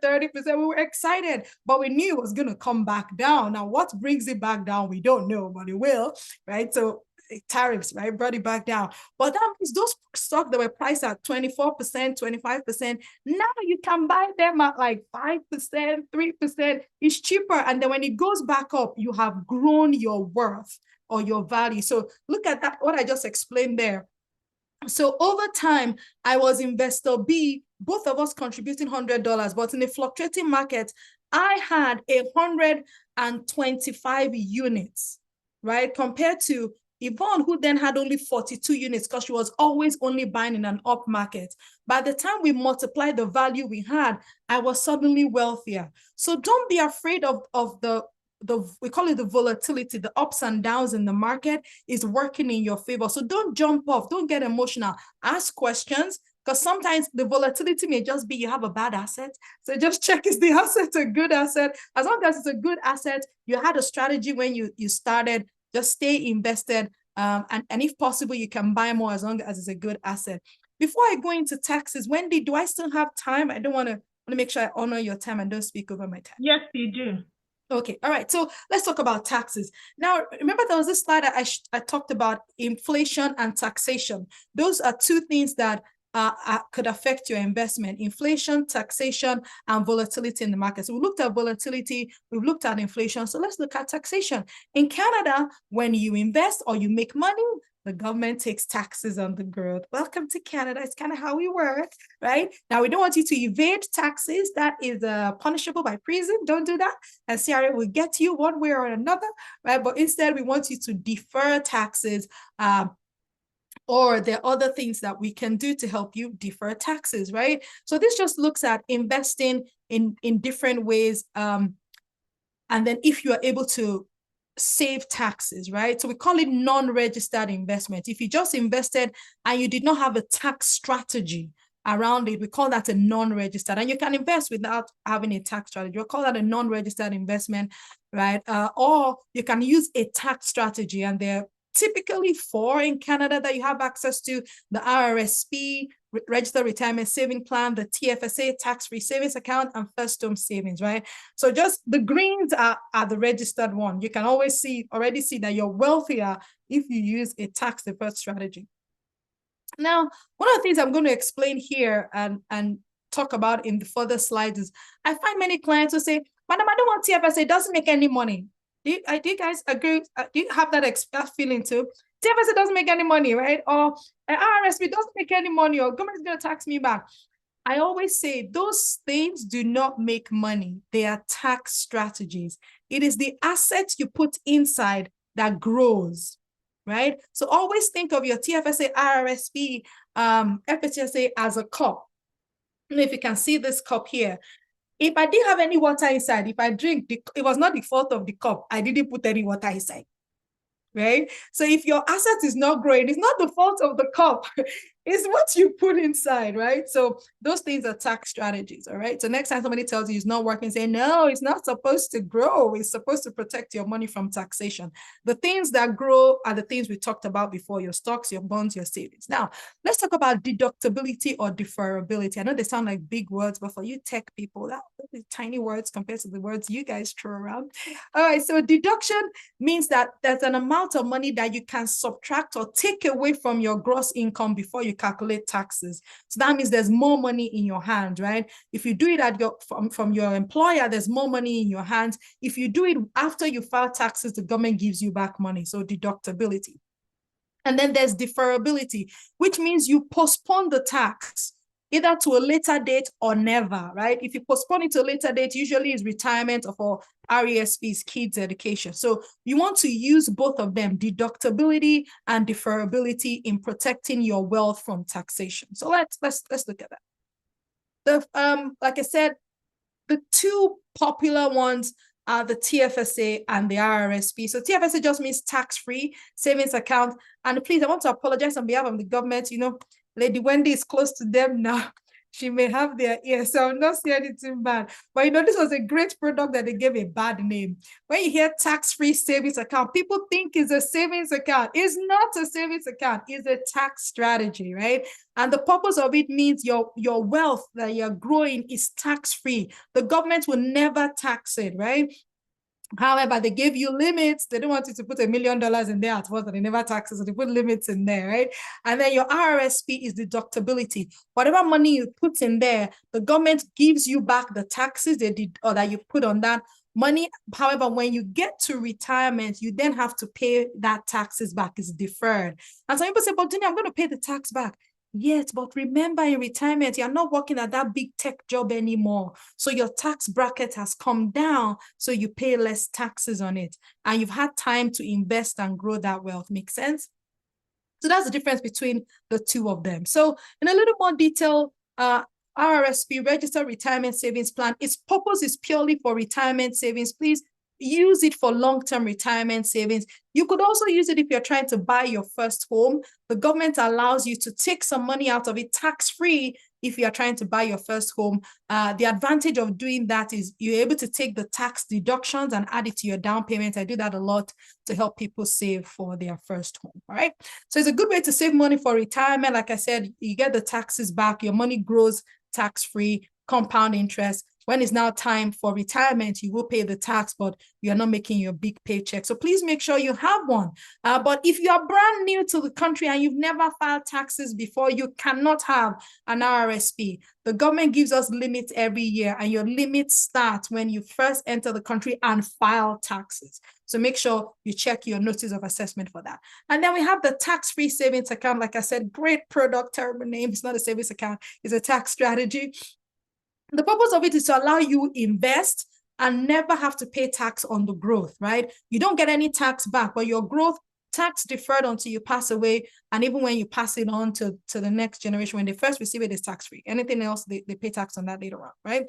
30%. We were excited, but we knew it was going to come back down. Now, what brings it back down, we don't know, but it will, right? So tariffs, right, brought it back down. But that means those stocks that were priced at 24%, 25%, now you can buy them at like 5%, 3%. It's cheaper. And then when it goes back up, you have grown your worth or your value. So look at that, what I just explained there. So over time, I was investor B, both of us contributing $100, but in a fluctuating market, I had 125 units, right? Compared to Yvonne, who then had only 42 units because she was always only buying in an up market. By the time we multiplied the value we had, I was suddenly wealthier. So don't be afraid of the we call it the volatility, the ups and downs in the market is working in your favor. So don't jump off, don't get emotional, ask questions, because sometimes the volatility may just be you have a bad asset. So just check, is the asset a good asset? As long as it's a good asset, you had a strategy when you started, just stay invested. And if possible, you can buy more as long as it's a good asset. Before I go into taxes, Wendy, do I still have time? I don't want to make sure I honor your time and don't speak over my time. Yes, you do. Okay, all right. So let's talk about taxes. Now, remember there was this slide that I talked about inflation and taxation. Those are two things that could affect your investment: inflation, taxation, and volatility in the market. So we looked at volatility, we've looked at inflation. So let's look at taxation. In Canada, when you invest or you make money, the government takes taxes on the growth. Welcome to Canada. It's kind of how we work, right? Now, we don't want you to evade taxes. That is punishable by prison. Don't do that. And CRA will get you one way or another, right? But instead, we want you to defer taxes, or there are other things that we can do to help you defer taxes, right? So this just looks at investing in different ways. And then if you are able to save taxes, right? So we call it non-registered investment. If you just invested and you did not have a tax strategy around it, we call that a non-registered. And you can invest without having a tax strategy. We call that a non-registered investment, right? Or you can use a tax strategy, and there are typically 4 in Canada that you have access to: the RRSP, Registered Retirement Saving Plan, the TFSA, Tax-Free Savings Account, and First Home Savings, right? So just the greens are the registered one. You can always already see that you're wealthier if you use a tax-deferred strategy. Now, one of the things I'm going to explain here and talk about in the further slides is I find many clients who say, Madam, I don't want TFSA, it doesn't make any money. Do you guys agree? Do you have that feeling too? TFSA doesn't make any money, right? Or RRSP doesn't make any money, or government is going to tax me back. I always say those things do not make money. They are tax strategies. It is the assets you put inside that grows, right? So always think of your TFSA, RRSP, FHSA as a cup. And if you can see this cup here, if I didn't have any water inside, if I drink, it was not the fault of the cup. I didn't put any water inside, right? So if your asset is not growing, it's not the fault of the cup. It's what you put inside, right? So those things are tax strategies, all right? So next time somebody tells you it's not working, say, no, it's not supposed to grow. It's supposed to protect your money from taxation. The things that grow are the things we talked about before: your stocks, your bonds, your savings. Now, let's talk about deductibility or deferrability. I know they sound like big words, but for you tech people, that are tiny words compared to the words you guys throw around. All right, so deduction means that there's an amount of money that you can subtract or take away from your gross income before you calculate taxes. So that means there's more money in your hand, right? If you do it from your employer, there's more money in your hands. If you do it after you file taxes, the government gives you back money. So deductibility. And then there's deferrability, which means you postpone the tax either to a later date or never, right? If you postpone it to a later date, usually it's retirement or for RESPs, kids education. So you want to use both of them, deductibility and deferrability, in protecting your wealth from taxation. So let's look at that. Like I said, the two popular ones are the TFSA and the RRSP. So TFSA just means tax-free savings account. And please, I want to apologize on behalf of the government. Lady Wendy is close to them now. She may have their ear, so I'm not saying anything bad. But this was a great product that they gave a bad name. When you hear tax-free savings account, people think it's a savings account. It's not a savings account. It's a tax strategy, right? And the purpose of it means your wealth that you're growing is tax-free. The government will never tax it, right? However, they gave you limits. They don't want you to put $1 million in there at once, and they never tax it, so they put limits in there, right? And then your RRSP is deductibility. Whatever money you put in there, the government gives you back the taxes they did or that you put on that money. However, when you get to retirement, you then have to pay that taxes back. It's deferred. And some people say, but Jenny, I'm going to pay the tax back. Yes, but remember, in retirement, you're not working at that big tech job anymore. So your tax bracket has come down, so you pay less taxes on it. And you've had time to invest and grow that wealth. Make sense? So that's the difference between the two of them. So in a little more detail, RRSP, Registered Retirement Savings Plan, its purpose is purely for retirement savings. Please use it for long-term retirement savings. You could also use it if you're trying to buy your first home. The government allows you to take some money out of it tax-free if you are trying to buy your first home. The advantage of doing that is you're able to take the tax deductions and add it to your down payment. I do that a lot to help people save for their first home, all right? So it's a good way to save money for retirement. Like I said, you get the taxes back, your money grows tax-free, compound interest. When it's now time for retirement, you will pay the tax, but you're not making your big paycheck. So please make sure you have one. But if you are brand new to the country and you've never filed taxes before, you cannot have an RRSP. The government gives us limits every year, and your limits start when you first enter the country and file taxes. So make sure you check your notice of assessment for that. And then we have the tax-free savings account. Like I said, great product, terrible name. It's not a savings account. It's a tax strategy. The purpose of it is to allow you invest and never have to pay tax on the growth, right? You don't get any tax back, but your growth tax deferred until you pass away. And even when you pass it on to the next generation, when they first receive it, it's tax-free. Anything else, they pay tax on that later on, right?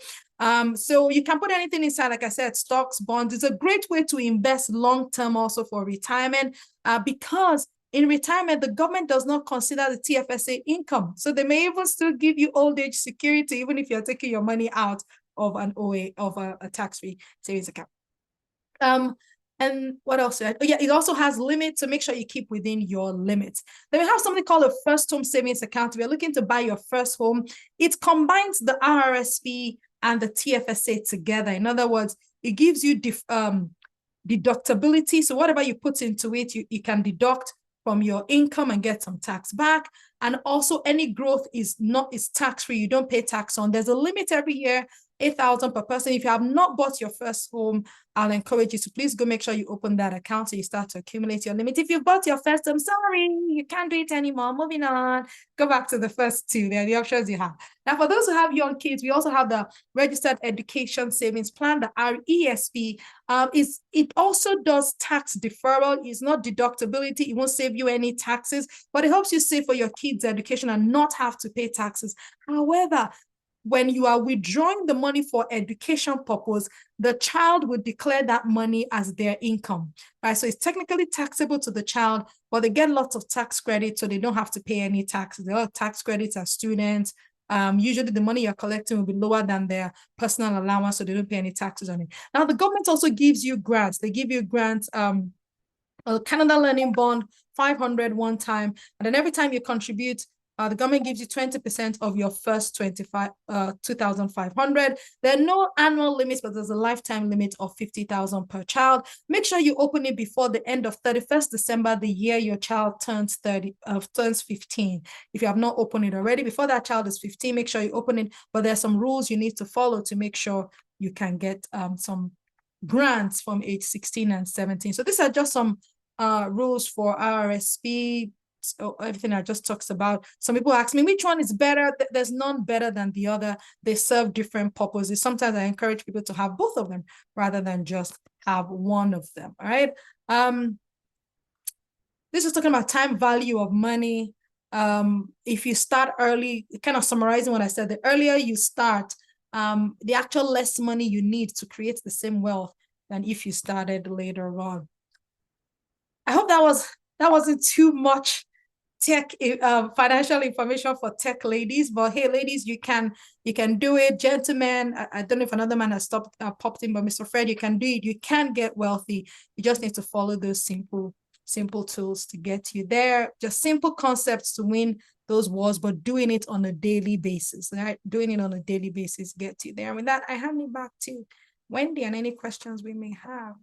So you can put anything inside, like I said, stocks, bonds. It's a great way to invest long-term also for retirement because in retirement, the government does not consider the TFSA income. So they may even still give you old age security, even if you're taking your money out of an OA, of a tax-free savings account. And what else? Oh yeah, it also has limits, so make sure you keep within your limits. Then we have something called a first home savings account. If you're looking to buy your first home, it combines the RRSP and the TFSA together. In other words, it gives you deductibility. So whatever you put into it, you can deduct from your income and get some tax back. And also any growth is tax-free. You don't pay tax on. There's a limit every year, 8,000 per person. If you have not bought your first home, I'll encourage you to please go make sure you open that account so you start to accumulate your limit. If you've bought your first home, sorry, you can't do it anymore. Moving on. Go back to the first two. They're the options you have. Now, for those who have young kids, we also have the Registered Education Savings Plan, the RESP. It also does tax deferral. It's not deductibility. It won't save you any taxes, but it helps you save for your kids' education and not have to pay taxes. However, when you are withdrawing the money for education purpose, the child will declare that money as their income, right? So it's technically taxable to the child, but they get lots of tax credits, so they don't have to pay any taxes. There are tax credits as students. Usually the money you're collecting will be lower than their personal allowance, so they don't pay any taxes on it. Now, the government also gives you grants. They give you grants, a Canada Learning Bond, 500 one time, and then every time you contribute, the government gives you 20% of your first 2,500. There are no annual limits, but there's a lifetime limit of 50,000 per child. Make sure you open it before the end of 31st December, the year your child turns 15. If you have not opened it already, before that child is 15, make sure you open it. But there's some rules you need to follow to make sure you can get some grants from age 16 and 17. So these are just some rules for RRSP. So everything I just talked about. Some people ask me, which one is better? There's none better than the other. They serve different purposes. Sometimes I encourage people to have both of them rather than just have one of them, all right? This is talking about time value of money. if you start early, kind of summarizing what I said, the earlier you start, the actual less money you need to create the same wealth than if you started later on. I hope that wasn't too much tech financial information for tech ladies, but hey, ladies, you can do it. Gentlemen, I don't know if another man has popped in, but Mr. Fred, you can do it. You can get wealthy. You just need to follow those simple tools to get you there. Just simple concepts to win those wars, but doing it on a daily basis, right? Doing it on a daily basis gets you there. And with that, I hand it back to Wendy and any questions we may have.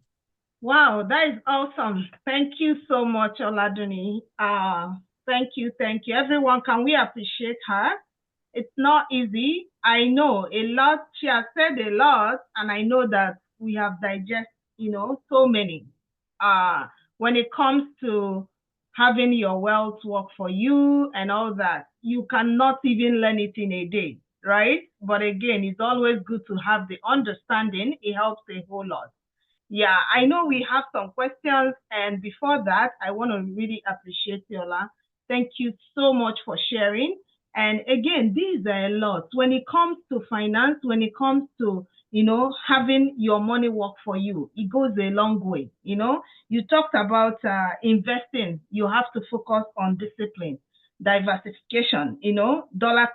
Wow, that is awesome. Thank you so much, Oladuni. Thank you. Everyone, can we appreciate her? It's not easy. I know a lot. She has said a lot, and I know that we have digested, so many. When it comes to having your wealth work for you and all that, you cannot even learn it in a day, right? But again, it's always good to have the understanding. It helps a whole lot. Yeah, I know we have some questions. And before that, I want to really appreciate Yola. Thank you so much for sharing. And again, these are a lot. When it comes to finance, when it comes to, having your money work for you, it goes a long way. You talked about investing. You have to focus on discipline, diversification, dollar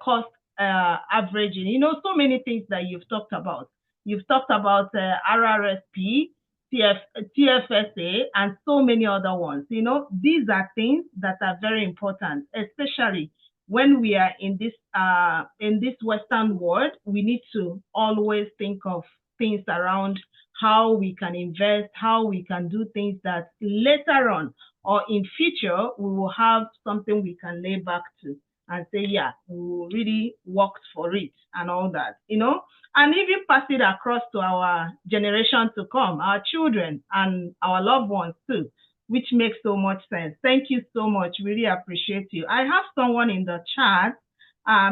cost averaging, so many things that you've talked about. You've talked about RRSP, TFSA, and so many other ones. These are things that are very important, especially when we are in this Western world. We need to always think of things around how we can invest, how we can do things that later on or in future we will have something we can lay back to and say, yeah, we really worked for it and all that, and even pass it across to our generation to come, our children and our loved ones too, which makes so much sense. Thank you so much. Really appreciate you. I have someone in the chat,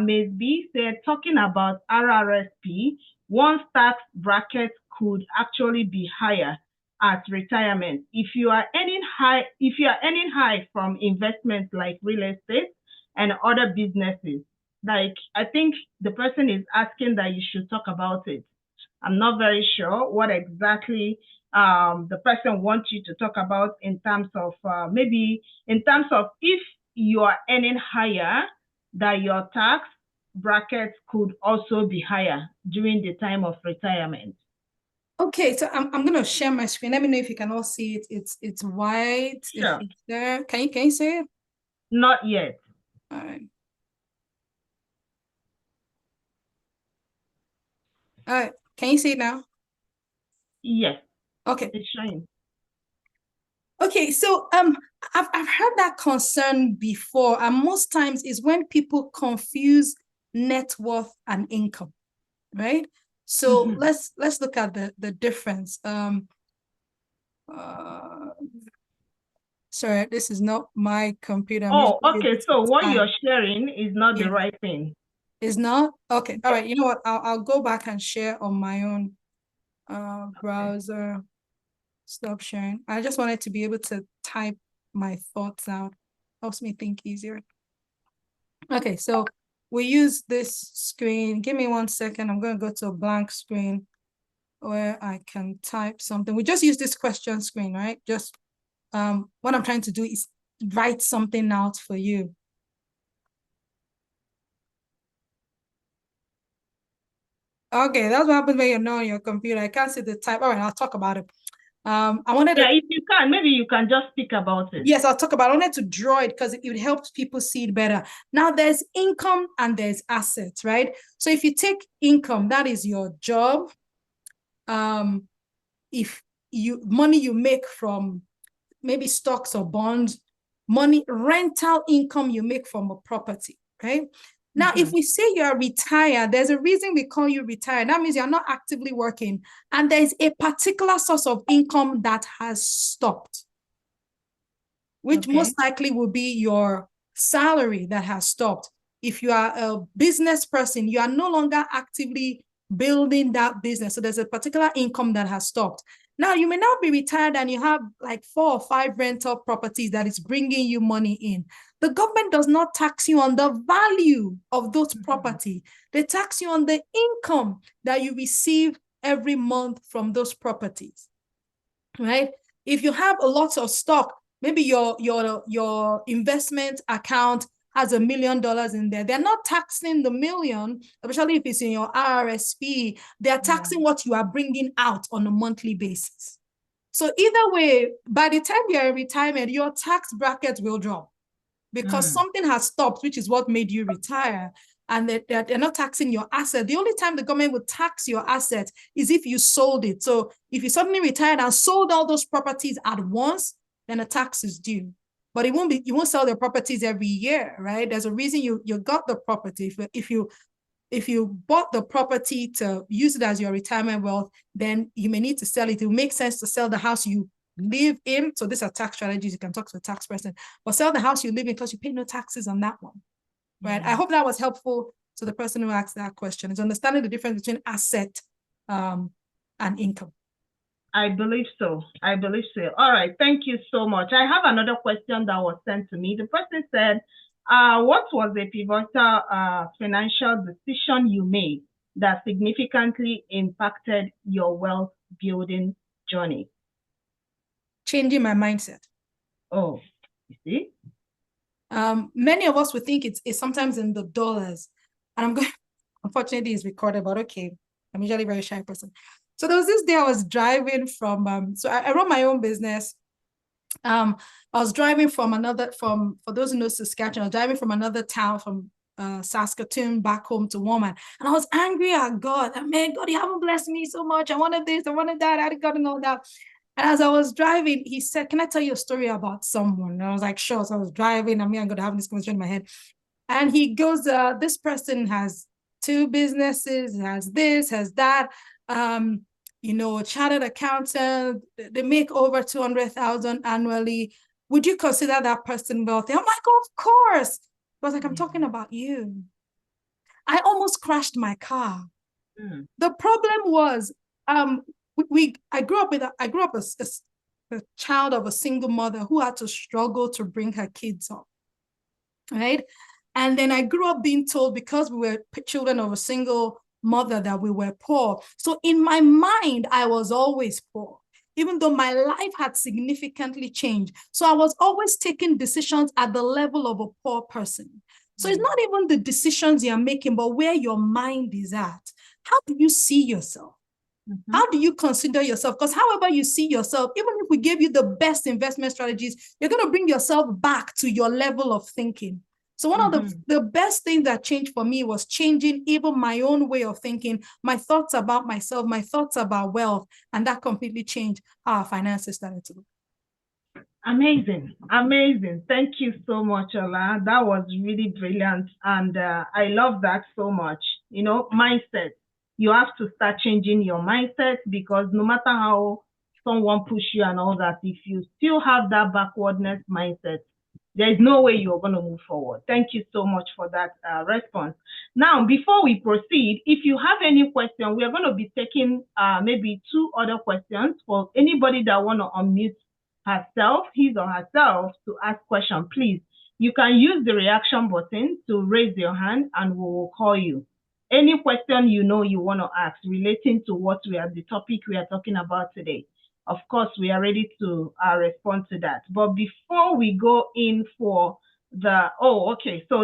Ms. B said, talking about RRSP, one tax bracket could actually be higher at retirement. If you are earning high from investments like real estate and other businesses, like, I think the person is asking that you should talk about it. I'm not very sure what exactly the person wants you to talk about in terms of maybe in terms of if you are earning higher, that your tax bracket could also be higher during the time of retirement. Okay, so I'm gonna share my screen. Let me know if you can all see it. It's white. Sure. If it's there. Can you see it? Not yet. All right. All right. Can you see it now? Yes. Okay. It's showing. Okay, so I've heard that concern before, and most times is when people confuse net worth and income, right? So let's look at the difference. Sorry, this is not my computer. Okay. So what you're sharing is not the right thing. Is not? Okay. All right. You know what? I'll go back and share on my own browser. Okay. Stop sharing. I just wanted to be able to type my thoughts out. Helps me think easier. Okay, so we use this screen. Give me 1 second. I'm going to go to a blank screen where I can type something. We just use this question screen, right? Just what I'm trying to do is write something out for you. Okay, that's what happens when you're not on your computer. I can't see the type. All right, I'll talk about it. I wanted to, if you can, maybe you can just speak about it. Yes, I'll talk about it. I wanted to draw it because it helps people see it better. Now, there's income and there's assets, right? So if you take income, that is your job. If money you make from maybe stocks or bonds, rental income you make from a property, right? Now, if we say you're retired, there's a reason we call you retired. That means you're not actively working, and there's a particular source of income that has stopped, which most likely will be your salary that has stopped. If you are a business person, you are no longer actively building that business. So there's a particular income that has stopped. Now, you may now be retired and you have like 4 or 5 rental properties that is bringing you money in. The government does not tax you on the value of those property. They tax you on the income that you receive every month from those properties, right? If you have a lot of stock, maybe your investment account has $1 million in there. They're not taxing the million, especially if it's in your RRSP. They're taxing what you are bringing out on a monthly basis. So either way, by the time you're in retirement, your tax bracket will drop because something has stopped, which is what made you retire. And they're not taxing your asset. The only time the government would tax your asset is if you sold it. So if you suddenly retired and sold all those properties at once, then a tax is due. But it won't be, you won't sell the properties every year, right? There's a reason you got the property. If you bought the property to use it as your retirement wealth, then you may need to sell it. It will make sense to sell the house you live in. So these are tax strategies. You can talk to a tax person, but sell the house you live in because you pay no taxes on that one, right? I hope that was helpful to the person who asked that question, is understanding the difference between asset and income. I believe so. I believe so. All right. Thank you so much. I have another question that was sent to me. The person said, what was the pivotal financial decision you made that significantly impacted your wealth building journey? Changing my mindset. Oh, you see? Many of us would think it's sometimes in the dollars. And I'm going, unfortunately, it's recorded, but okay. I'm usually a very shy person. So there was this day I was driving from, so I run my own business. I was driving from for those who know Saskatchewan, I was driving from another town, from Saskatoon back home to Walmart. And I was angry at God. Man, God, you haven't blessed me so much. I wanted this, I wanted that, I got to know that. And as I was driving, he said, can I tell you a story about someone? And I was like, sure. So I was driving, I'm going to have this conversation in my head. And he goes, this person has 2 businesses, has this, has that, a chartered accountant, they make over 200,000 annually. Would you consider that person wealthy? I'm like, of course. I was like, I'm talking about you. I almost crashed my car. The problem was, I grew up as a child of a single mother who had to struggle to bring her kids up, right? And then I grew up being told, because we were children of a single mother, that we were poor. So in my mind, I was always poor, even though my life had significantly changed. So I was always taking decisions at the level of a poor person. So it's not even the decisions you're making, but where your mind is at. How do you see yourself? How do you consider yourself? Because however you see yourself, even if we gave you the best investment strategies, you're going to bring yourself back to your level of thinking. So one of the best things that changed for me was changing even my own way of thinking, my thoughts about myself, my thoughts about wealth, and that completely changed how our finances started to look. Amazing. Amazing. Thank you so much, Ola. That was really brilliant. And I love that so much. Mindset. You have to start changing your mindset, because no matter how someone push you and all that, if you still have that backwardness mindset, there is no way you're going to move forward. Thank you so much for that response. Now, before we proceed, if you have any question, we are going to be taking maybe 2 other questions for anybody that want to unmute his or herself to ask question. Please, you can use the reaction button to raise your hand and we will call you. Any question you want to ask relating to the topic we are talking about today. Of course, we are ready to respond to that. But before we go in for so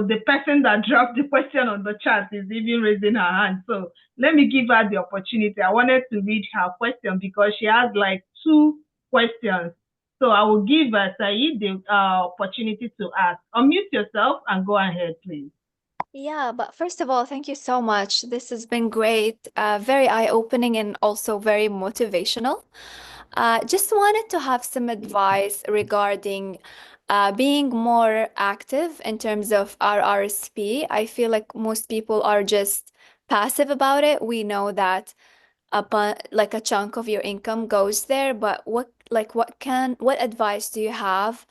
the person that dropped the question on the chat is even raising her hand. So let me give her the opportunity. I wanted to read her question because she has like 2 questions. So I will give Saeed the opportunity to ask. Unmute yourself and go ahead, please. Yeah, but first of all, thank you so much. This has been great, very eye-opening and also very motivational. Just wanted to have some advice regarding being more active in terms of our RSP. I feel like most people are just passive about it. We know that like a chunk of your income goes there, but what advice do you have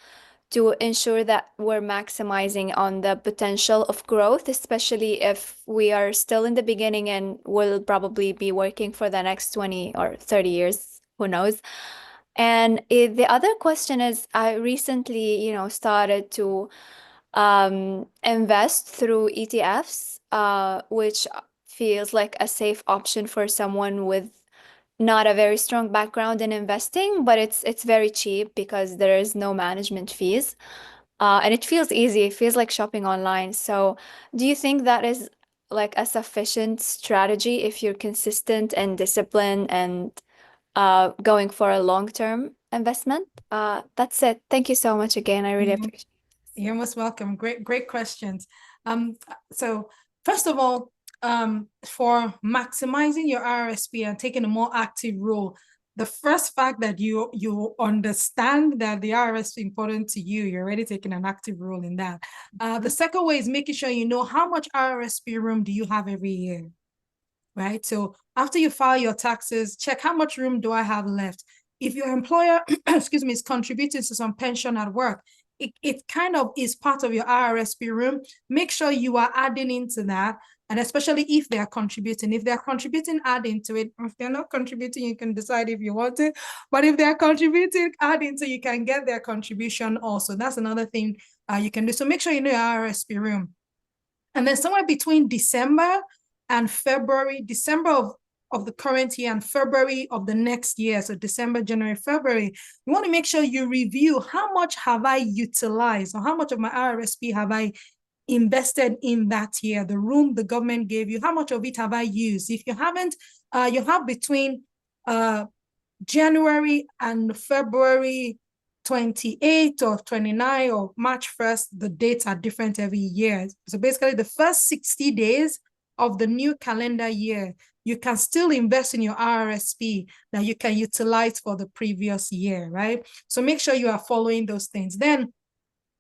to ensure that we're maximizing on the potential of growth, especially if we are still in the beginning and will probably be working for the next 20 or 30 years? who knows? And the other question is, I recently, started to invest through ETFs, which feels like a safe option for someone with not a very strong background in investing, but it's very cheap because there is no management fees. And it feels easy. It feels like shopping online. So, do you think that is like a sufficient strategy if you're consistent and disciplined and going for a long-term investment? That's it. Thank you so much again. I really appreciate it. You're most welcome. Great questions. So first of all, for maximizing your RRSP and taking a more active role, the first fact that you understand that the RRSP is important to you, you're already taking an active role in that. The second way is making sure you know how much RRSP room do you have every year, right? So after you file your taxes, check how much room do I have left. If your employer, excuse me, is contributing to some pension at work, it kind of is part of your RRSP room. Make sure you are adding into that. And especially if they are contributing. If they're contributing, add into it. If they're not contributing, you can decide if you want it. But if they're contributing, add into, you can get their contribution also. That's another thing you can do. So make sure you know your RRSP room. And then somewhere between December and February, December of the current year and February of the next year, so December, January, February, you want to make sure you review how much have I utilized or how much of my RRSP have I invested in that year, the room the government gave you, how much of it have I used? If you haven't, you have between January and February 28 or 29 or March 1st, the dates are different every year. So basically the first 60 days of the new calendar year, you can still invest in your RRSP that you can utilize for the previous year, right? So make sure you are following those things. Then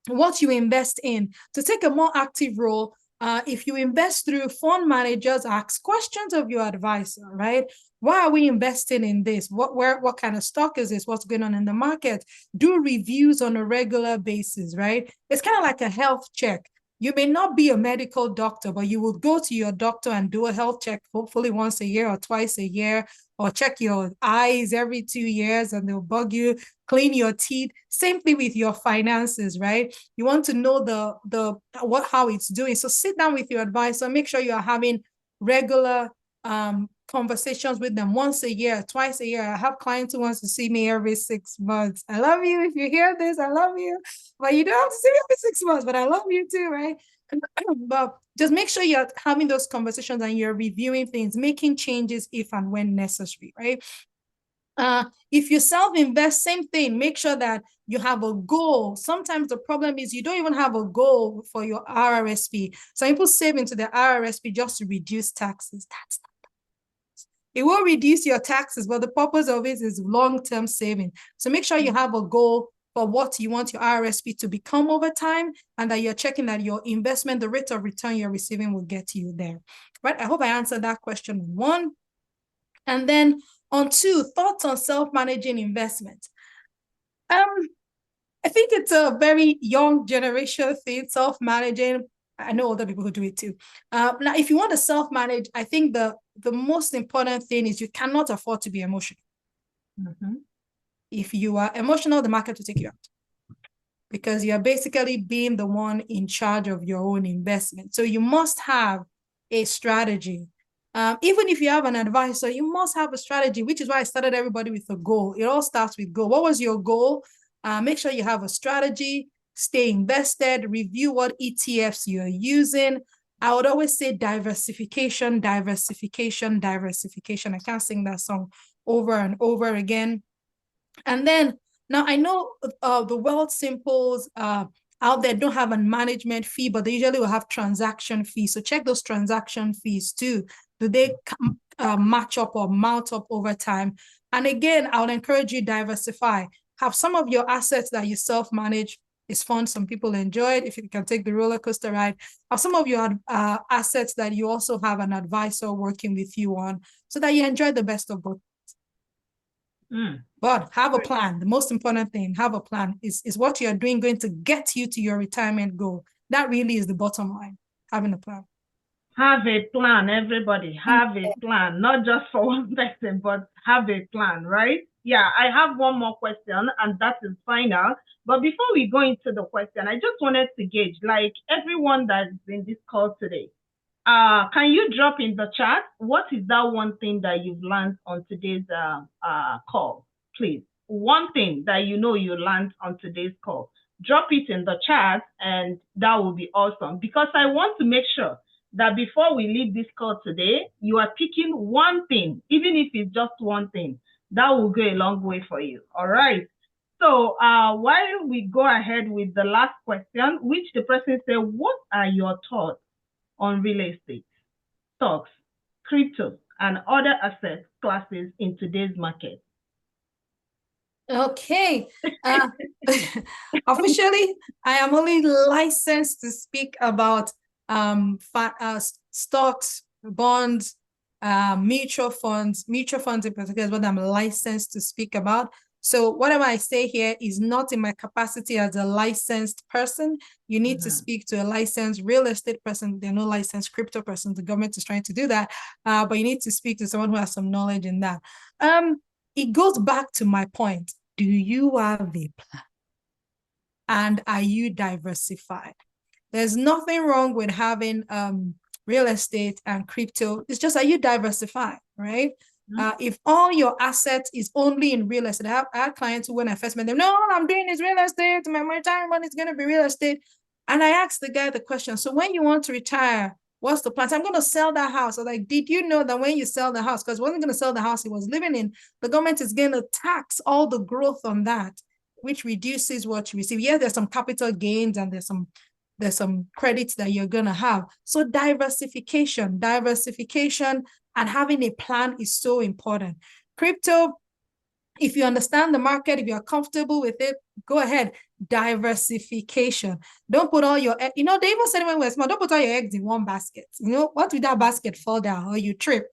what you invest in, to take a more active role, if you invest through fund managers, ask questions of your advisor, right? Why are we investing in this? What kind of stock is this? What's going on in the market? Do reviews on a regular basis, right? It's kind of like a health check. You may not be a medical doctor, but you will go to your doctor and do a health check, hopefully once a year or twice a year, or check your eyes every 2 years and they'll bug you, clean your teeth. Same thing with your finances, right? You want to know how it's doing. So sit down with your advisor, make sure you are having regular conversations with them once a year, twice a year. I have clients who wants to see me every 6 months. I love you. If you hear this, I love you. But you don't have to see me every 6 months, but I love you too, right? But just make sure you're having those conversations and you're reviewing things, making changes if and when necessary, right? If you self-invest, same thing, make sure that you have a goal. Sometimes the problem is you don't even have a goal for your RRSP. Some people save into their RRSP just to reduce taxes. That's not. It will reduce your taxes, but the purpose of it is long-term saving. So make sure you have a goal for what you want your RRSP to become over time, and that you're checking that your investment, the rate of return you're receiving will get you there. Right? I hope I answered that question on 1. And then on 2, thoughts on self-managing investment. I think it's a very young generation thing, self-managing. I know other people who do it too. Now, if you want to self-manage, I think the most important thing is you cannot afford to be emotional. If you are emotional, the market will take you out, because you're basically being the one in charge of your own investment. So you must have a strategy. Even if you have an advisor, you must have a strategy, which is why I started everybody with a goal. It all starts with goal. What was your goal? Make sure you have a strategy, stay invested, review what ETFs you're using. I would always say diversification, diversification, diversification. I can't sing that song over and over again. And then, now I know the Wealth Simples out there don't have a management fee, but they usually will have transaction fees. So check those transaction fees too. Do they match up or mount up over time? And again, I would encourage you to diversify. Have some of your assets that you self-manage. It's fun. Some people enjoy it. If you can take the roller coaster ride. Have some of your assets that you also have an advisor working with you on, so that you enjoy the best of both. But have a plan. The most important thing, have a plan. Is what you're doing going to get you to your retirement goal? That really is the bottom line, having a plan. Have a plan, everybody. Have a plan, not just for one person, but have a plan, right? Yeah, I have one more question, and that is final. But before we go into the question, I just wanted to gauge, like everyone that's in this call today, can you drop in the chat what is that one thing that you've learned on today's call, please? One thing that you know you learned on today's call. Drop it in the chat, and that will be awesome because I want to make sure that before we leave this call today, you are picking one thing, even if it's just one thing. That will go a long way for you. All right. So while we go ahead with the last question, which the person said, what are your thoughts on real estate, stocks, crypto, and other asset classes in today's market? Okay. Officially, I am only licensed to speak about stocks, bonds, mutual funds. Mutual funds in particular is what I'm licensed to speak about. So whatever I say here is not in my capacity as a licensed person. You need to speak to a licensed real estate person. There are no licensed crypto persons. The government is trying to do that. But you need to speak to someone who has some knowledge in that. It goes back to my point. Do you have a plan? And are you diversified? There's nothing wrong with having real estate and crypto. It's just, are you diversified, right? If all your assets is only in real estate, I had clients who, when I first met them, no, all I'm doing is real estate. My retirement is going to be real estate. And I asked the guy the question, so when you want to retire, what's the plan? So I'm going to sell that house. I was like, did you know that when you sell the house, because he wasn't going to sell the house he was living in, the government is going to tax all the growth on that, which reduces what you receive. Yes, there's some capital gains and there's some credits that you're going to have. So diversification and having a plan is so important. Crypto, if you understand the market, if you're comfortable with it, go ahead. Diversification. Don't put all your, they even said when we're small, don't put all your eggs in one basket. What if that basket fall down or you trip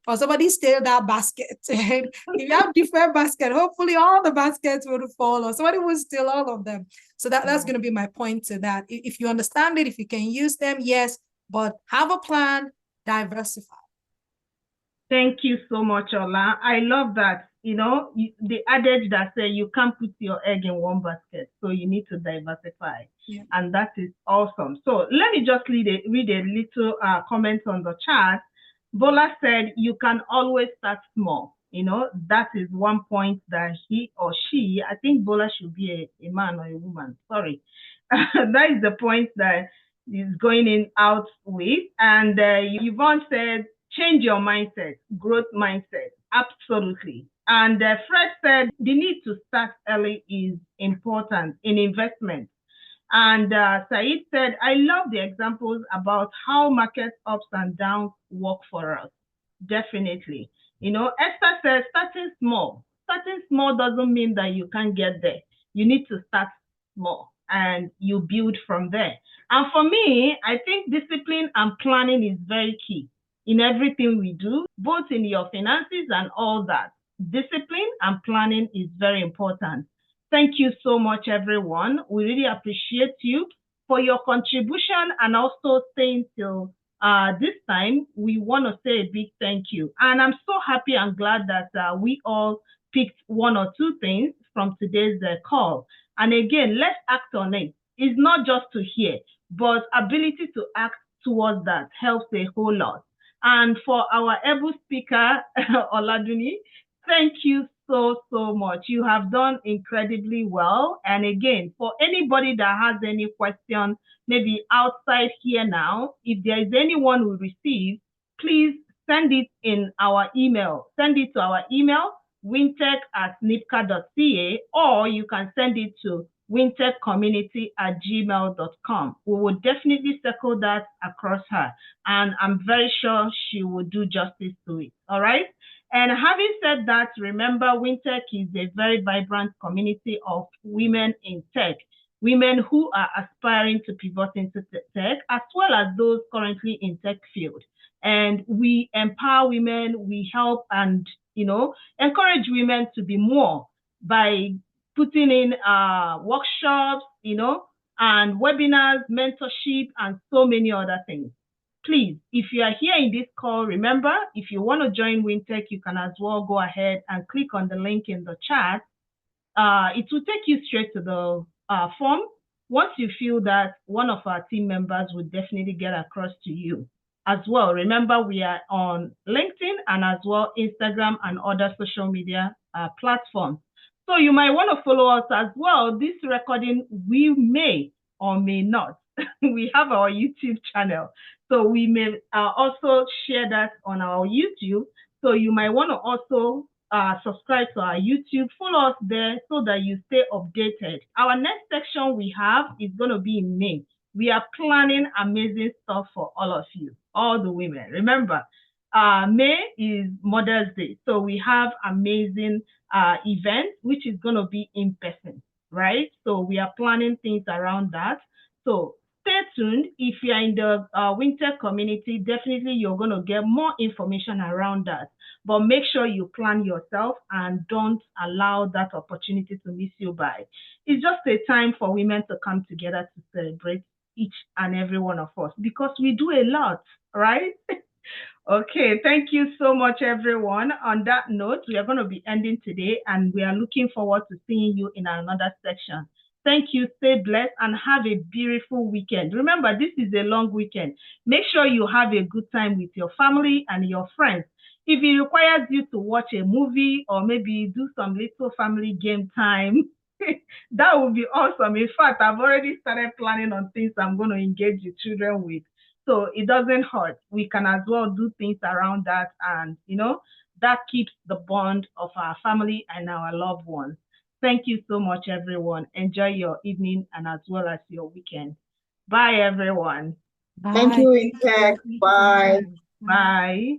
or somebody steal that basket? And if you have different baskets, hopefully all the baskets will fall or somebody will steal all of them. So that's going to be my point to that. If you understand it, if you can use them, yes, but have a plan, diversify. Thank you so much, Ola. I love that. The adage that says you can't put your egg in one basket, so you need to diversify. Yeah. And that is awesome. So let me just read a little comment on the chat. Bola said, you can always start small. That is one point that he or she, I think Bola should be a man or a woman, sorry. That is the point that is going out with. And Yvonne said, change your mindset, growth mindset, absolutely. And Fred said, the need to start early is important in investment. And Said said, I love the examples about how market ups and downs work for us. Definitely. Esther says, starting small. Starting small doesn't mean that you can't get there. You need to start small and you build from there. And for me, I think discipline and planning is very key in everything we do, both in your finances and all that. Discipline and planning is very important. Thank you so much, everyone. We really appreciate you for your contribution and also staying till this time. We want to say a big thank you. And I'm so happy and glad that we all picked one or two things from today's call. And again, let's act on it. It's not just to hear, but ability to act towards that helps a whole lot. And for our able speaker, Oladuni, thank you so much. You have done incredibly well. And again, for anybody that has any question, maybe outside here now, if there is anyone who receives, please send it in our email. Send it to our email, wintech@nipca.ca, or you can send it to wintechcommunity@gmail.com. We will definitely circle that across her, and I'm very sure she will do justice to it. All right. And having said that, remember, WinTech is a very vibrant community of women in tech, women who are aspiring to pivot into tech, as well as those currently in tech field. And we empower women, we help and, encourage women to be more by putting in workshops, and webinars, mentorship, and so many other things. Please, if you are here in this call, remember, if you want to join WinTech, you can as well go ahead and click on the link in the chat. It will take you straight to the form. Once you feel that, one of our team members will definitely get across to you. As well, remember, we are on LinkedIn and as well Instagram and other social media platforms. So you might want to follow us as well. This recording, we may or may not. We have our YouTube channel. So we may also share that on our YouTube. So you might want to also subscribe to our YouTube, follow us there so that you stay updated. Our next section we have is going to be in May. We are planning amazing stuff for all of you, all the women. Remember, May is Mother's Day. So we have amazing events, which is going to be in person, right? So we are planning things around that. So stay tuned. If you're in the WinTech community, definitely you're going to get more information around that. But make sure you plan yourself and don't allow that opportunity to miss you by. It's just a time for women to come together to celebrate each and every one of us because we do a lot, right? Okay, thank you so much, everyone. On that note, we are going to be ending today and we are looking forward to seeing you in another section. Thank you, stay blessed, and have a beautiful weekend. Remember, this is a long weekend. Make sure you have a good time with your family and your friends. If it requires you to watch a movie or maybe do some little family game time, that would be awesome. In fact, I've already started planning on things I'm going to engage the children with. So it doesn't hurt. We can as well do things around that, and that keeps the bond of our family and our loved ones. Thank you so much, everyone. Enjoy your evening and as well as your weekend. Bye, everyone. Bye. Thank you, WinTech. Bye. Bye.